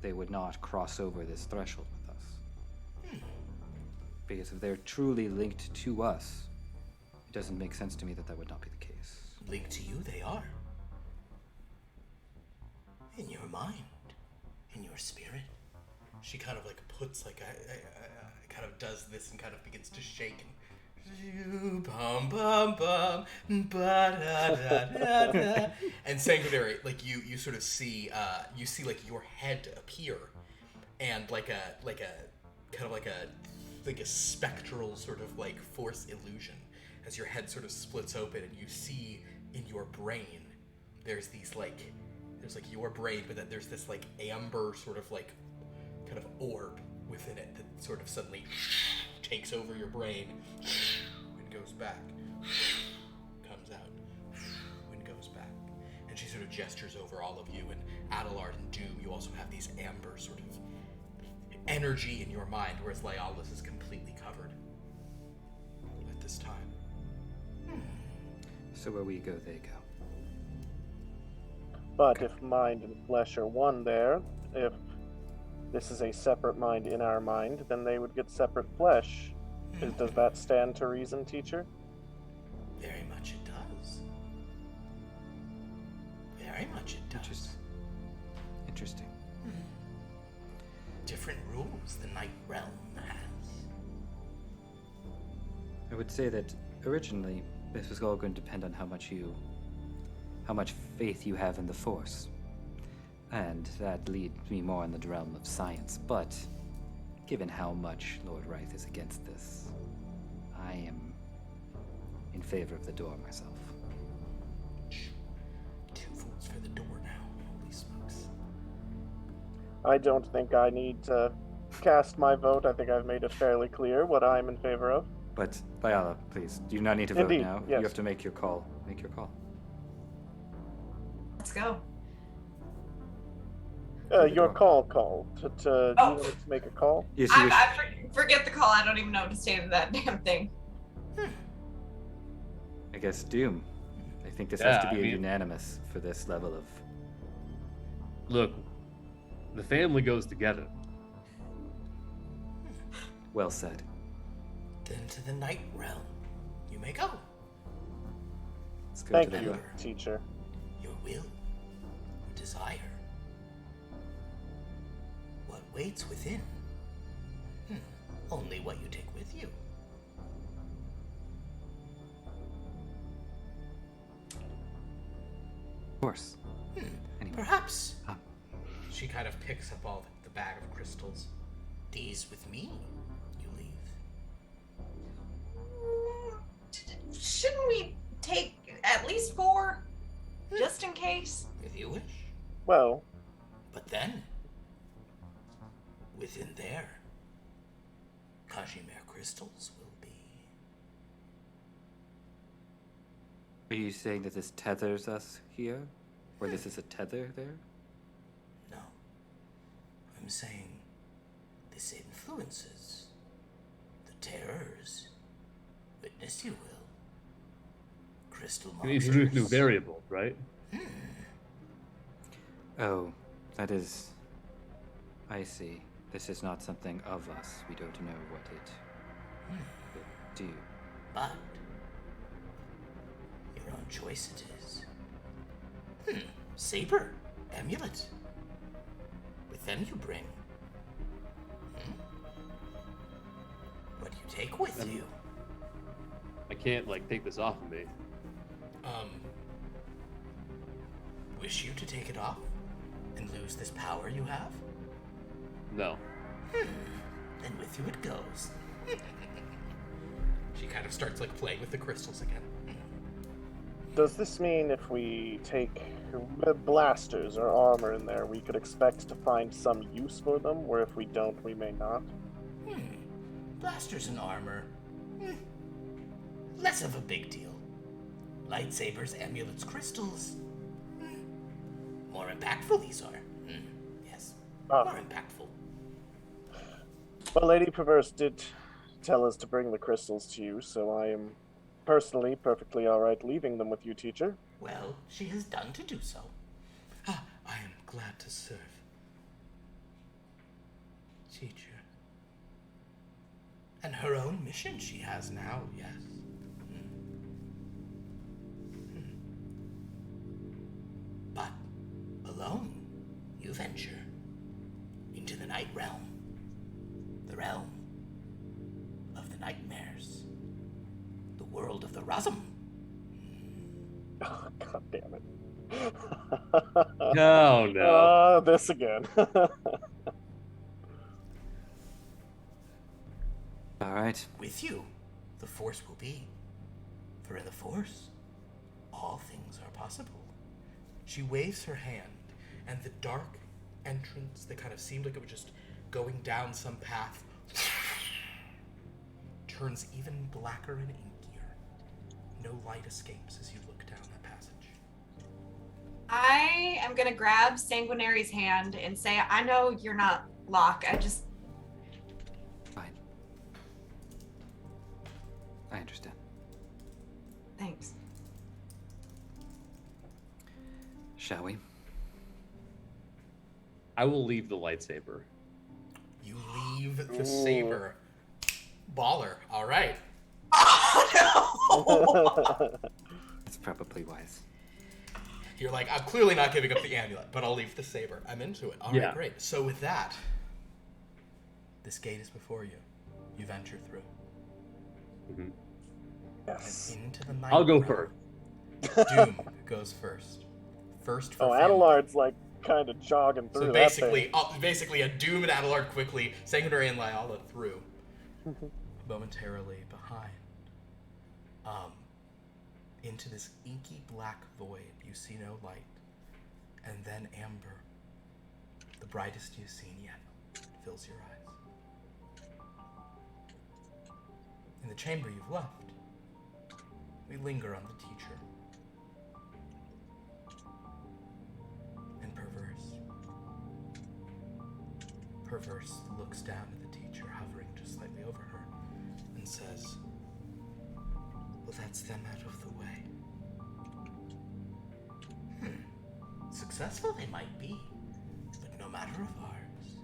they would not cross over this threshold with us? Because if they're truly linked to us, it doesn't make sense to me that that would not be the case. Linked to you, they are. In your mind, in your spirit. She kind of like puts like kind of does this and kind of begins to shake and bum bum bum ba da da da da. And Sanguinary, like you sort of see you see like your head appear and like a kind of like a spectral sort of like force illusion as your head sort of splits open and you see in your brain there's like your brain, but then there's this like amber sort of like kind of orb within it that sort of suddenly takes over your brain and goes back, comes out and goes back. And she sort of gestures over all of you, and Adelard and Doom, you also have these amber sort of energy in your mind, whereas Lyalis is completely covered at this time. So where we go, they go. But if mind and flesh are one there, if this is a separate mind in our mind, then they would get separate flesh. Does that stand to reason, teacher? Very much it does. Very much it does. Interesting. Different rules the Night Realm has. I would say that originally this was all going to depend on how much faith you have in the Force. And that leads me more in the realm of science. But given how much Lord Wraith is against this, I am in favor of the door myself. 2 votes for the door now. Holy smokes. I don't think I need to cast my vote. I think I've made it fairly clear what I'm in favor of. But, Lyala, please, you do not need to vote Indeed, now. yes. You have to make your call. Make your call. Let's go. Your call. Do you want to make a call? Yes, you wish- Forget the call. I don't even know to say that damn thing. I guess Doom. I think this Yeah, has to be I a mean- unanimous for this level of. Look, the family goes together. Well said. Then to the Night Realm you may go. Let's go Thank to the you, door. teacher. Your will, your desire. What waits within? Only what you take with you. Of course. Anyway. Perhaps. Ah. She kind of picks up all the bag of crystals. These with me, you leave. Shouldn't we take at least 4? Just in case? If you wish. Well, But then, within there, Kashimir crystals will be. Are you saying that this tethers us here? Or this is a tether there? No. I'm saying this influences the terrors. Witness you will. Crystal You monsters. introduce new variables, right? Oh, that is. I see. This is not something of us. We don't know what it will do. But your own choice it is. Saber, amulet. With them you bring. What do you take with you? I can't take this off of me. Wish you to take it off and lose this power you have? No. Then with you it goes. She kind of starts playing with the crystals again. does this mean if we take blasters or armor in there, we could expect to find some use for them, where if we don't, we may not? Blasters and armor. Less of a big deal. Lightsabers, amulets, crystals. More impactful these are. Yes. Ah. More impactful. Well, Lady Perverse did tell us to bring the crystals to you, so I am personally perfectly alright leaving them with you, teacher. Well, she has done to do so. I am glad to serve. Teacher. And her own mission she has now, yes. But alone, you venture into the Night Realm. The realm of the nightmares. The world of the Razum. Oh, God damn it. No. This again. All right. With you, the Force will be. For in the Force, all things are possible. She waves her hand, and the dark entrance that kind of seemed like it was just going down some path turns even blacker and inkier. No light escapes as you look down that passage. I am gonna grab Sanguinary's hand and say, I know you're not Locke. Fine. I understand. Thanks. Shall we? I will leave the lightsaber. You leave the saber. Baller. All right. Oh, no! That's probably wise. You're like, I'm clearly not giving up the amulet, but I'll leave the saber. I'm into it. All right, Yeah. great. So with that, this gate is before you. You venture through. Mm-hmm. Yes. And into the night. I'll go realm. first. Doom goes first. First for Oh, family. Adelard's like kind of jogging through So that basically a Doom and Adelard quickly, Sanguinary and Lyala through. Momentarily behind. Into this inky black void, you see no light. And then amber, the brightest you've seen yet, fills your eyes. In the chamber you've left, we linger on the teacher. And Perverse looks down at the teacher, hovering just slightly over her, and says, well, that's them out of the way. Successful they might be, but no matter of ours.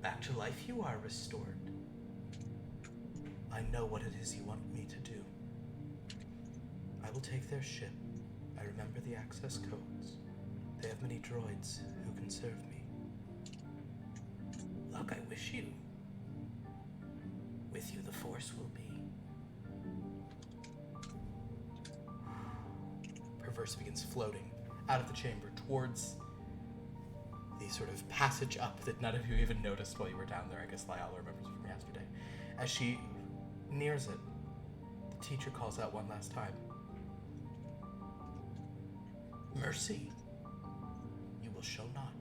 Back to life you are restored. I know what it is you want me to do. I will take their ship. I remember the access codes. They have many droids who can serve me. Look, I wish you. With you the Force will be. Perverse begins floating out of the chamber towards the sort of passage up that none of you even noticed while you were down there. I guess Lyala remembers from yesterday. As she nears it, the teacher calls out one last time. Mercy, you will show not.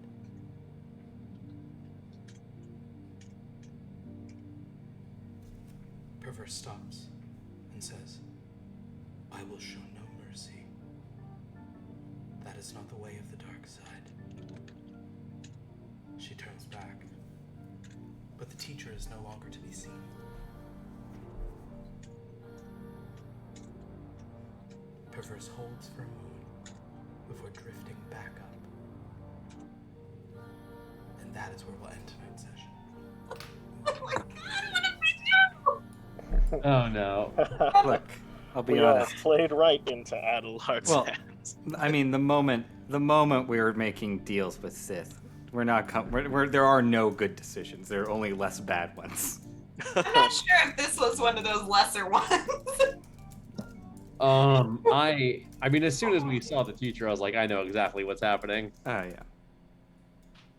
Perverse stops and says, I will show no mercy. That is not the way of the dark side. She turns back, but the teacher is no longer to be seen. Perverse holds for a moment before drifting back up. And that is where we'll end tonight's session. Oh my god, what did we do? Oh no. Look, I'll be We honest. played right into Adelard's Well, hands. I mean, the moment we were making deals with Sith, there are no good decisions. There are only less bad ones. I'm not sure if this was one of those lesser ones. I mean, as soon as we saw the teacher, I was like, I know exactly what's happening. Oh yeah.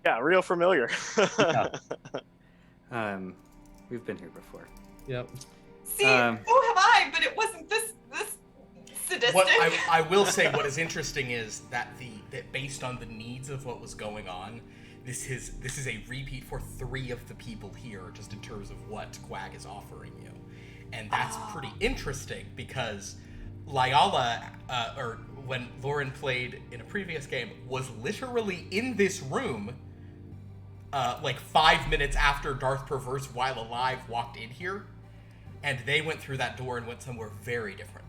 Yeah, real familiar. We've been here before. Yep. See, so have I, but it wasn't this sadistic. What I will say, what is interesting is that that based on the needs of what was going on, this is a repeat for 3 of the people here, just in terms of what Quag is offering you, and that's pretty interesting because Lyala, or when Lauren played in a previous game, was literally in this room, like 5 minutes after Darth Perverse, while alive, walked in here, and they went through that door and went somewhere very different.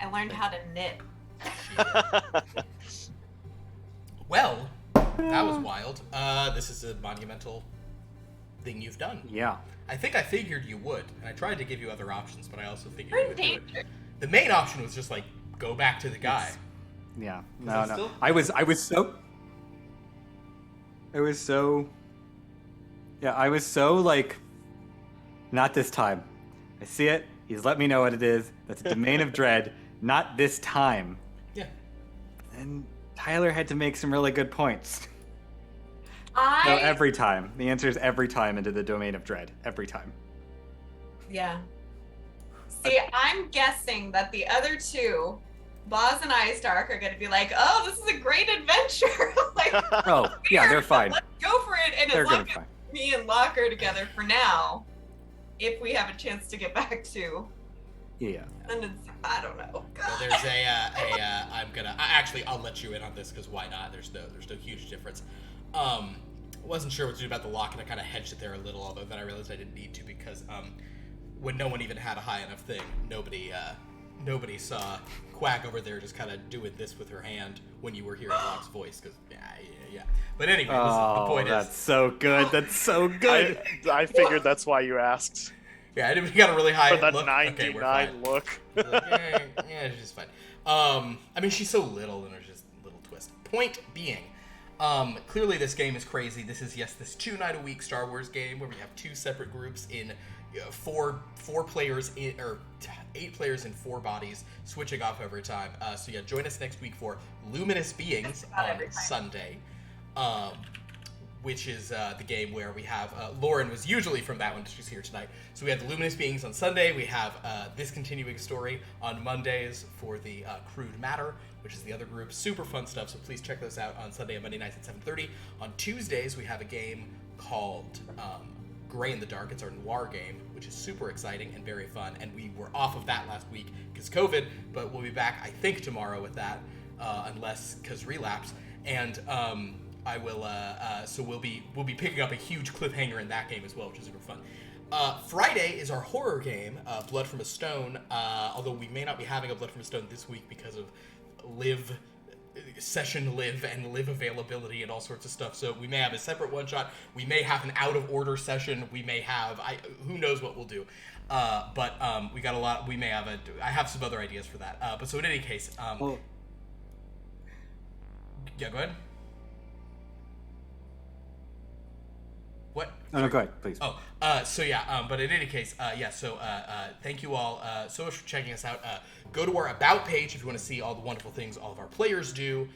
I learned how to knit. Well, that was wild. This is a monumental thing you've done. Yeah. I think I figured you would, and I tried to give you other options, but I also figured You're you in would do danger. it. The main option was just like, go back to the guy. Yeah. Was No, it no. still- I was so like, not this time. I see it. He's let me know what it is. That's a domain of dread. Not this time. Yeah. And Tyler had to make some really good points. I No, every time. The answer is every time into the domain of dread. Every time. Yeah. See, I'm guessing that the other 2, Boz and Stark, are going to be like, "Oh, this is a great adventure! Like, Oh, yeah, they're fine. let's go for it!" And They're as gonna long be as fine. me and Locker together for now. If we have a chance to get back to Yeah. London, I don't know. Well, there's I'll let you in on this because why not? There's no huge difference. Wasn't sure what to do about the lock, and I kind of hedged it there a little, although then I realized I didn't need to because when no one even had a high enough thing, nobody saw Quack over there just kind of doing this with her hand when you were hearing Locke's voice, because yeah. But anyway, the point that's is, so good. That's so good. I figured that's why you asked. yeah, I got a really high For that look. 99 Okay, we're fine. look. Like, yeah, she's just fine. I mean, she's so little, and there's just a little twist. Point being, clearly this game is crazy. This is, this 2-night-a-week Star Wars game where we have 2 separate groups in 4 players, or 8 players in 4 bodies, switching off every time. So yeah, join us next week for Luminous Beings on Sunday, which is the game where we have, Lauren was usually from that one, she's here tonight. So we have the Luminous Beings on Sunday, we have this continuing story on Mondays for the CRUDE Matter, which is the other group. Super fun stuff, so please check those out on Sunday and Monday nights at 7:30. On Tuesdays, we have a game called Gray in the Dark. It's our noir game, which is super exciting and very fun, and we were off of that last week because COVID, but we'll be back, I think, tomorrow with that, unless, because relapse, and I will, so we'll be picking up a huge cliffhanger in that game as well, which is super fun. Friday is our horror game, Blood from a Stone, although we may not be having a Blood from a Stone this week because of session live availability and all sorts of stuff, so we may have a separate one-shot, we may have an out-of-order session, we may have, who knows what we'll do, but we got a lot, we may have I have some other ideas for that, but so in any case, yeah, go ahead. What? No, go ahead, please. But in any case, thank you all so much for checking us out. Go to our About page if you want to see all the wonderful things all of our players do.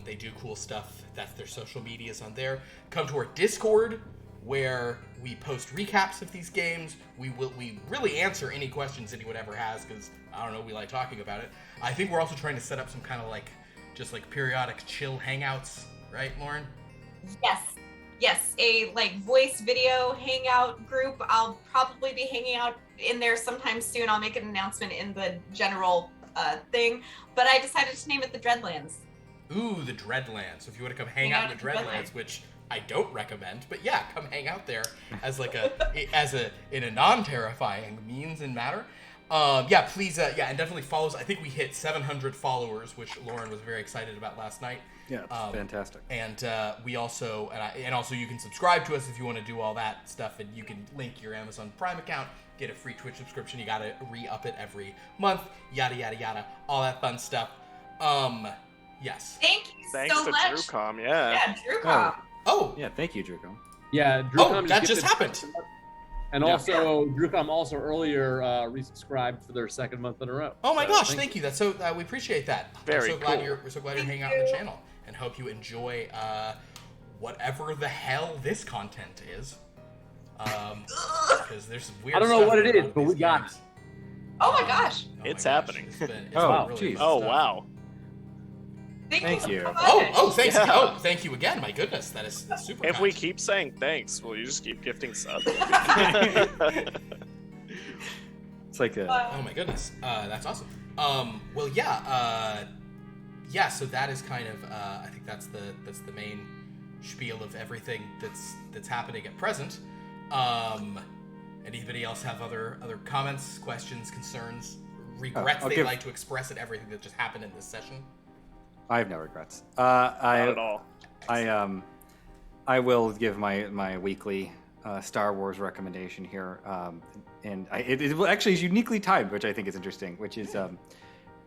They do cool stuff. That's their social medias on there. Come to our Discord, where we post recaps of these games. We really answer any questions anyone ever has, because, I don't know, we like talking about it. I think we're also trying to set up some kind of just periodic chill hangouts, right, Lauren? Yes, a voice video hangout group. I'll probably be hanging out in there sometime soon. I'll make an announcement in the general thing, but I decided to name it the Dreadlands. Ooh, the Dreadlands. So if you want to come hang out in the Dreadlands, which I don't recommend, but yeah, come hang out there as in a non-terrifying means and matter. Please, and definitely follow us. I think we hit 700 followers, which Lauren was very excited about last night. Yeah, it's fantastic. And we also, and also you can subscribe to us if you want to do all that stuff, and you can link your Amazon Prime account, get a free Twitch subscription. You gotta re-up it every month, yada yada yada, all that fun stuff. Yes. Thanks so to much. DrewCom, yeah. Yeah, DrewCom. Oh. Yeah, thank you, Druko. Yeah, DrewCom that just happened. And also, DrewCom also earlier resubscribed for their 2nd month in a row. Oh my gosh, thank you. That's so we appreciate that. Very cool. We're so glad you're hanging out on the channel, and hope you enjoy whatever the hell this content is. Because there's some weird. I don't know stuff what it is, about but we these got games. it. Oh my gosh. It's happening. It's been Oh, really geez. fun Oh, stuff. wow. Thank you. you. So much. Thanks. Yeah. Oh, thank you again. My goodness, that's super. If kind. we keep saying thanks, will you just keep gifting subs? It's like a... Oh my goodness, that's awesome. So that is kind of, I think that's the main spiel of everything that's happening at present. Anybody else have other comments, questions, concerns, regrets they'd like to express at everything that just happened in this session? I have no regrets. Not at all. I will give my weekly Star Wars recommendation here, and it actually is uniquely timed, which I think is interesting. Which is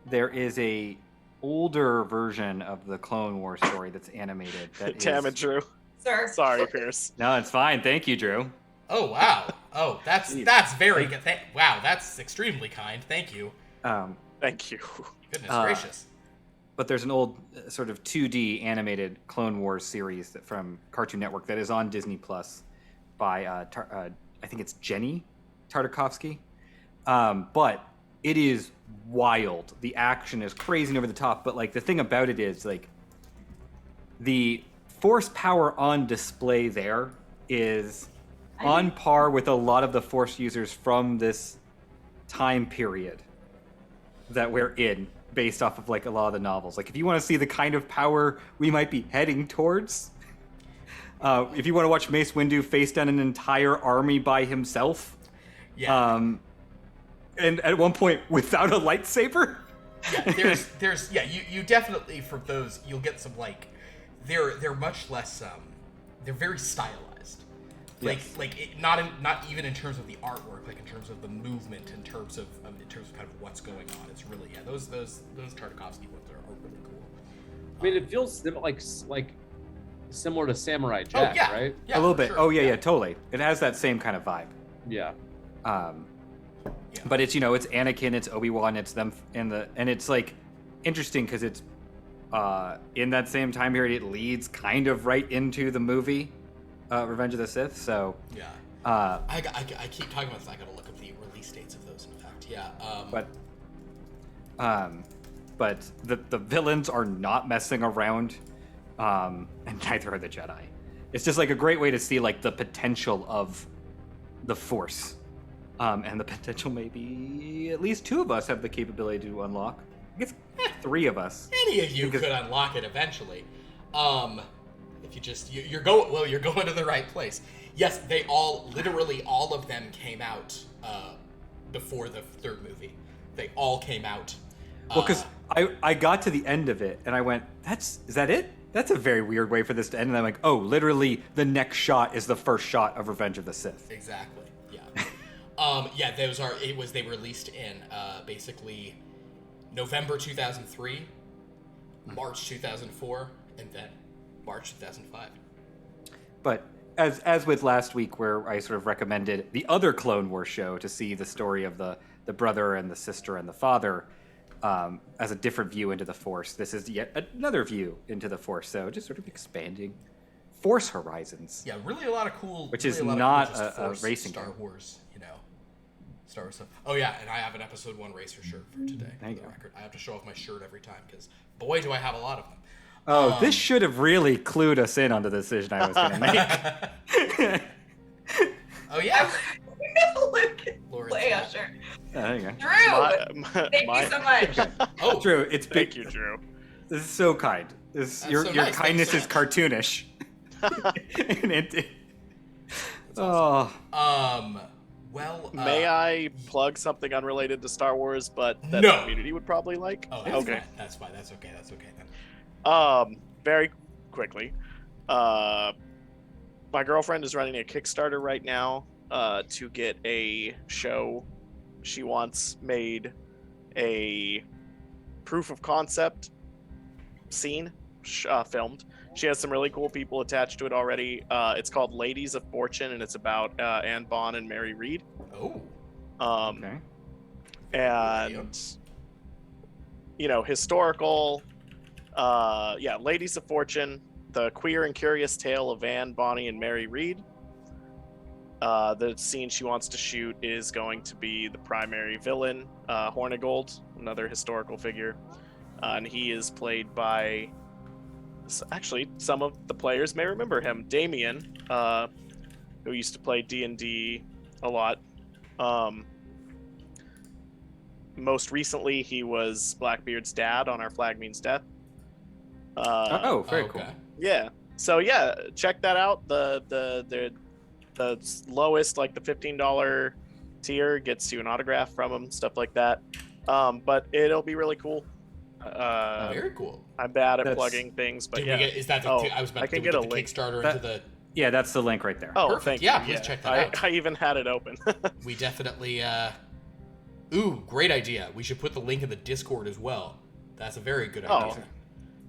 there is a older version of the Clone Wars story that's animated. Damn it, Drew. Sir. Sorry, Pierce. No, it's fine. Thank you, Drew. Oh wow. Oh, that's very good. Wow, that's extremely kind. Thank you. Thank you. Goodness gracious. But there's an old sort of 2D animated Clone Wars series from Cartoon Network that is on Disney Plus by I think it's Jenny Tartakovsky. But it is wild. The action is crazy and over the top. But the thing about it is the force power on display there is on par with a lot of the Force users from this time period that we're in, based off of like a lot of the novels. Like, if you want to see the kind of power we might be heading towards, if you want to watch Mace Windu face down an entire army by himself, and at one point without a lightsaber. Yeah, there's you definitely, for those, you'll get some, like, they're much less they're very stylized. Like not even in terms of the artwork, like in terms of the movement, in terms of kind of what's going on. It's really those Tartakovsky ones are really cool. I mean, it feels like similar to Samurai Jack, right? Yeah, a little bit. Sure. Oh yeah, totally. It has that same kind of vibe. Yeah. But it's it's Anakin, it's Obi-Wan, it's them, and it's like interesting because it's in that same time period. It leads kind of right into the movie Revenge of the Sith. So I keep talking about this. I gotta look up the release dates of those. In fact, but the villains are not messing around, and neither are the Jedi. It's just like a great way to see like the potential of the Force. And the potential, maybe at least 2 of us have the capability to unlock. I guess 3 of us. Any of you could unlock it eventually. If you just you're going to the right place. Yes, they literally all of them came out before the 3rd movie. They all came out. Well, because I got to the end of it and I went, is that it? That's a very weird way for this to end. And I'm like, oh, literally the next shot is the first shot of Revenge of the Sith. Exactly. They released in basically November 2003, March 2004, and then March 2005. But as with last week, where I sort of recommended the other Clone Wars show to see the story of the brother and the sister and the father as a different view into the Force, this is yet another view into the Force. So just sort of expanding Force horizons. Yeah, really a lot of cool. Which really is a lot not of cool a racing Star game. Wars, Star Wars stuff. Oh yeah, and I have an Episode 1 racer shirt for today. There you for the go. record, I have to show off my shirt every time because boy, do I have a lot of them. Oh, this should have really clued us in on the decision I was going to make. Oh yeah, Look, Leia, sure. There you go. Drew, thank you so much. oh Drew, it's big. Thank you, Drew. This is so kind. Your so nice. kindness Thanks is so cartoonish. And well, May I plug something unrelated to Star Wars, but that No. the community would probably like? Oh, that's okay. fine. That's fine. That's okay. That's okay then. Very quickly, my girlfriend is running a Kickstarter right now to get a show she wants made, a proof of concept scene filmed. She has some really cool people attached to it already. It's called Ladies of Fortune, and it's about Anne Bonn and Mary Read. Oh. okay. And historical. Ladies of Fortune, the queer and curious tale of Anne, Bonny, and Mary Read. The scene she wants to shoot is going to be the primary villain, Hornigold, another historical figure, and he is played by. Actually, some of the players may remember him. Damien, who used to play D&D a lot. Most recently, he was Blackbeard's dad on Our Flag Means Death. Very cool. Okay. Yeah. So check that out. The lowest, like the $15 tier, gets you an autograph from him, stuff like that. But it'll be really cool. Very cool. I'm bad at plugging things, but Is that the? I was about I to can get get the a link. Kickstarter into the. Yeah, that's the link right there. Oh, Perfect. thank Yeah, you. please check that out. I even had it open. We definitely. Ooh, great idea. We should put the link in the Discord as well. That's a very good idea.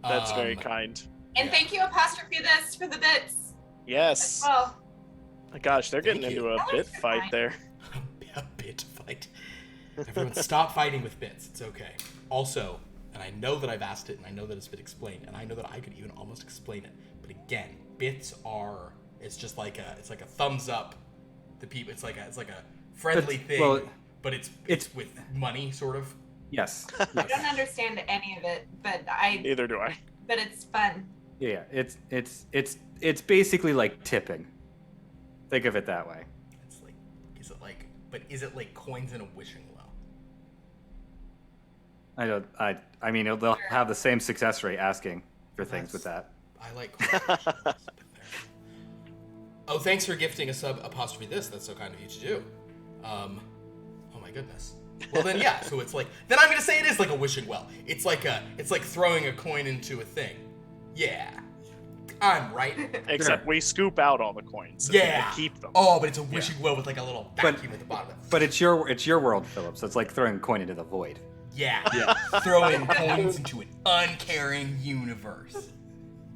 That's very kind. And thank you, Apostrophe This, for the bits. Yes. Oh, My gosh, they're getting Thank into you. a That bit was fight fine. there. A bit fight. Everyone, stop fighting with bits. It's okay. Also, and I know that I've asked it, and I know that it's been explained, and I know that I could even almost explain it. But again, bits are. It's just like a thumbs up. The people. It's like a friendly thing. But it's with money, sort of. Yes. I don't understand any of it, but Neither do I. But it's fun. Yeah, it's basically like tipping. Think of it that way. It's like, is it like coins in a wishing well? I mean, they'll have the same success rate asking for things with that. I like coins. Oh, thanks for gifting a sub apostrophe this. That's so kind of you to do. Oh my goodness. Well then, yeah. So it's like, then I'm gonna say it is like a wishing well. It's like throwing a coin into a thing. Yeah, I'm right. Except we scoop out all the coins. Yeah. And keep them. Oh, but it's a wishing well with like a little vacuum at the bottom. But it's your world, Philip. So it's like throwing a coin into the void. Yeah. Throwing coins into an uncaring universe.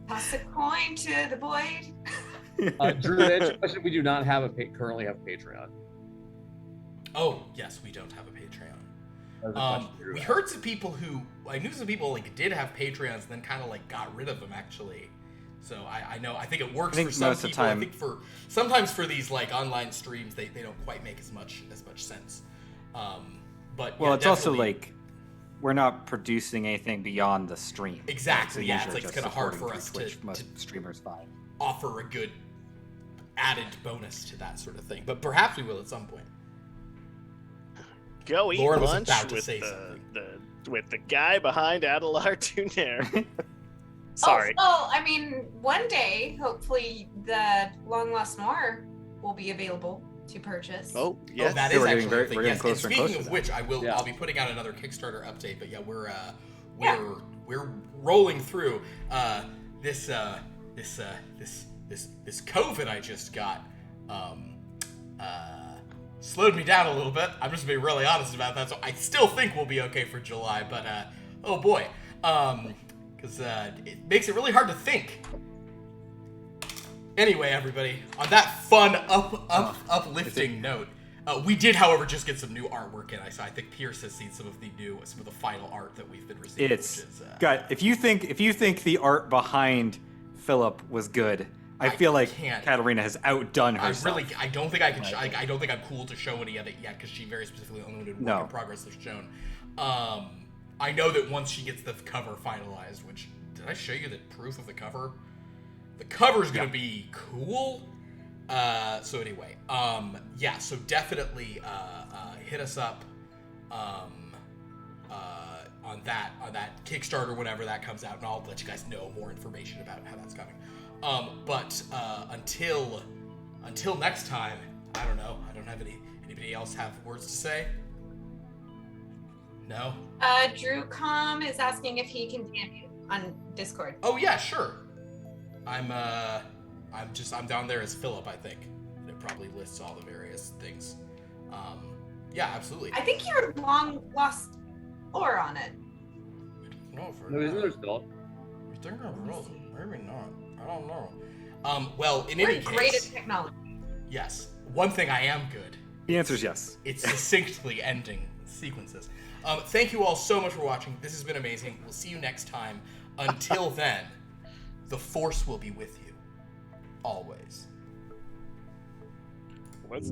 Toss a coin to the void. Drew, to answer your question, we do not currently have Patreon. Oh, yes, we don't have a That was a Patreon. question Drew We asked. heard some people who, I knew some people like did have Patreons and then kind of like got rid of them actually. So I think it works I think for some most of the people. time- I think sometimes for these like online streams, they don't quite make as much sense. But Well, yeah, it's also definitely- like we're not producing anything beyond the stream. Exactly, yeah, it's usually like it's just kinda hard supporting for through us Twitch. to- Most streamers find. offer a good added bonus to that sort of thing. But perhaps we will at some point. Go eat Lauren was lunch about to with say with the guy behind Adelard Dunnere. Sorry. Oh, well, I mean, one day, hopefully, the Long Lost Noir will be available to purchase. Oh, Oh, yes. that Yeah, is we're actually getting very- a thing. we're getting Yes, and closer and speaking closer of to which, Yeah. I'll be putting out another Kickstarter update. But yeah, we're Yeah. rolling through this COVID I just got. Slowed me down a little bit. I'm just being really honest about that. So I still think we'll be okay for July, but oh boy, because it makes it really hard to think. Anyway, everybody, on that fun, uplifting note, we did, however, just get some new artwork in. So I think Pierce has seen some of the final art that we've been receiving. It's which is, God. If you think the art behind Philip was good, I feel like can't. Katarina has outdone herself. I don't think I can. I don't think I'm cool to show any of it yet because she very specifically only did work in progress as shown. I know that once she gets the cover finalized, which did I show you the proof of the cover? The cover's gonna be cool. So anyway, yeah. So definitely hit us up on that Kickstarter whenever that comes out, and I'll let you guys know more information about how that's coming. But until next time, I don't know. I don't have anybody else have words to say? No? Drew Com is asking if he can DM you on Discord. Oh yeah, sure. I'm down there as Philip, I think. And it probably lists all the various things. Yeah, absolutely. I think you're long lost lore on it. No, for No, isn't there still? You think I'm real? Maybe not. I don't know. Well, in We're any great at case, technology. yes. One thing I am good. The answer is yes. It's succinctly ending sequences. Thank you all so much for watching. This has been amazing. We'll see you next time. Until then, the Force will be with you. Always. What's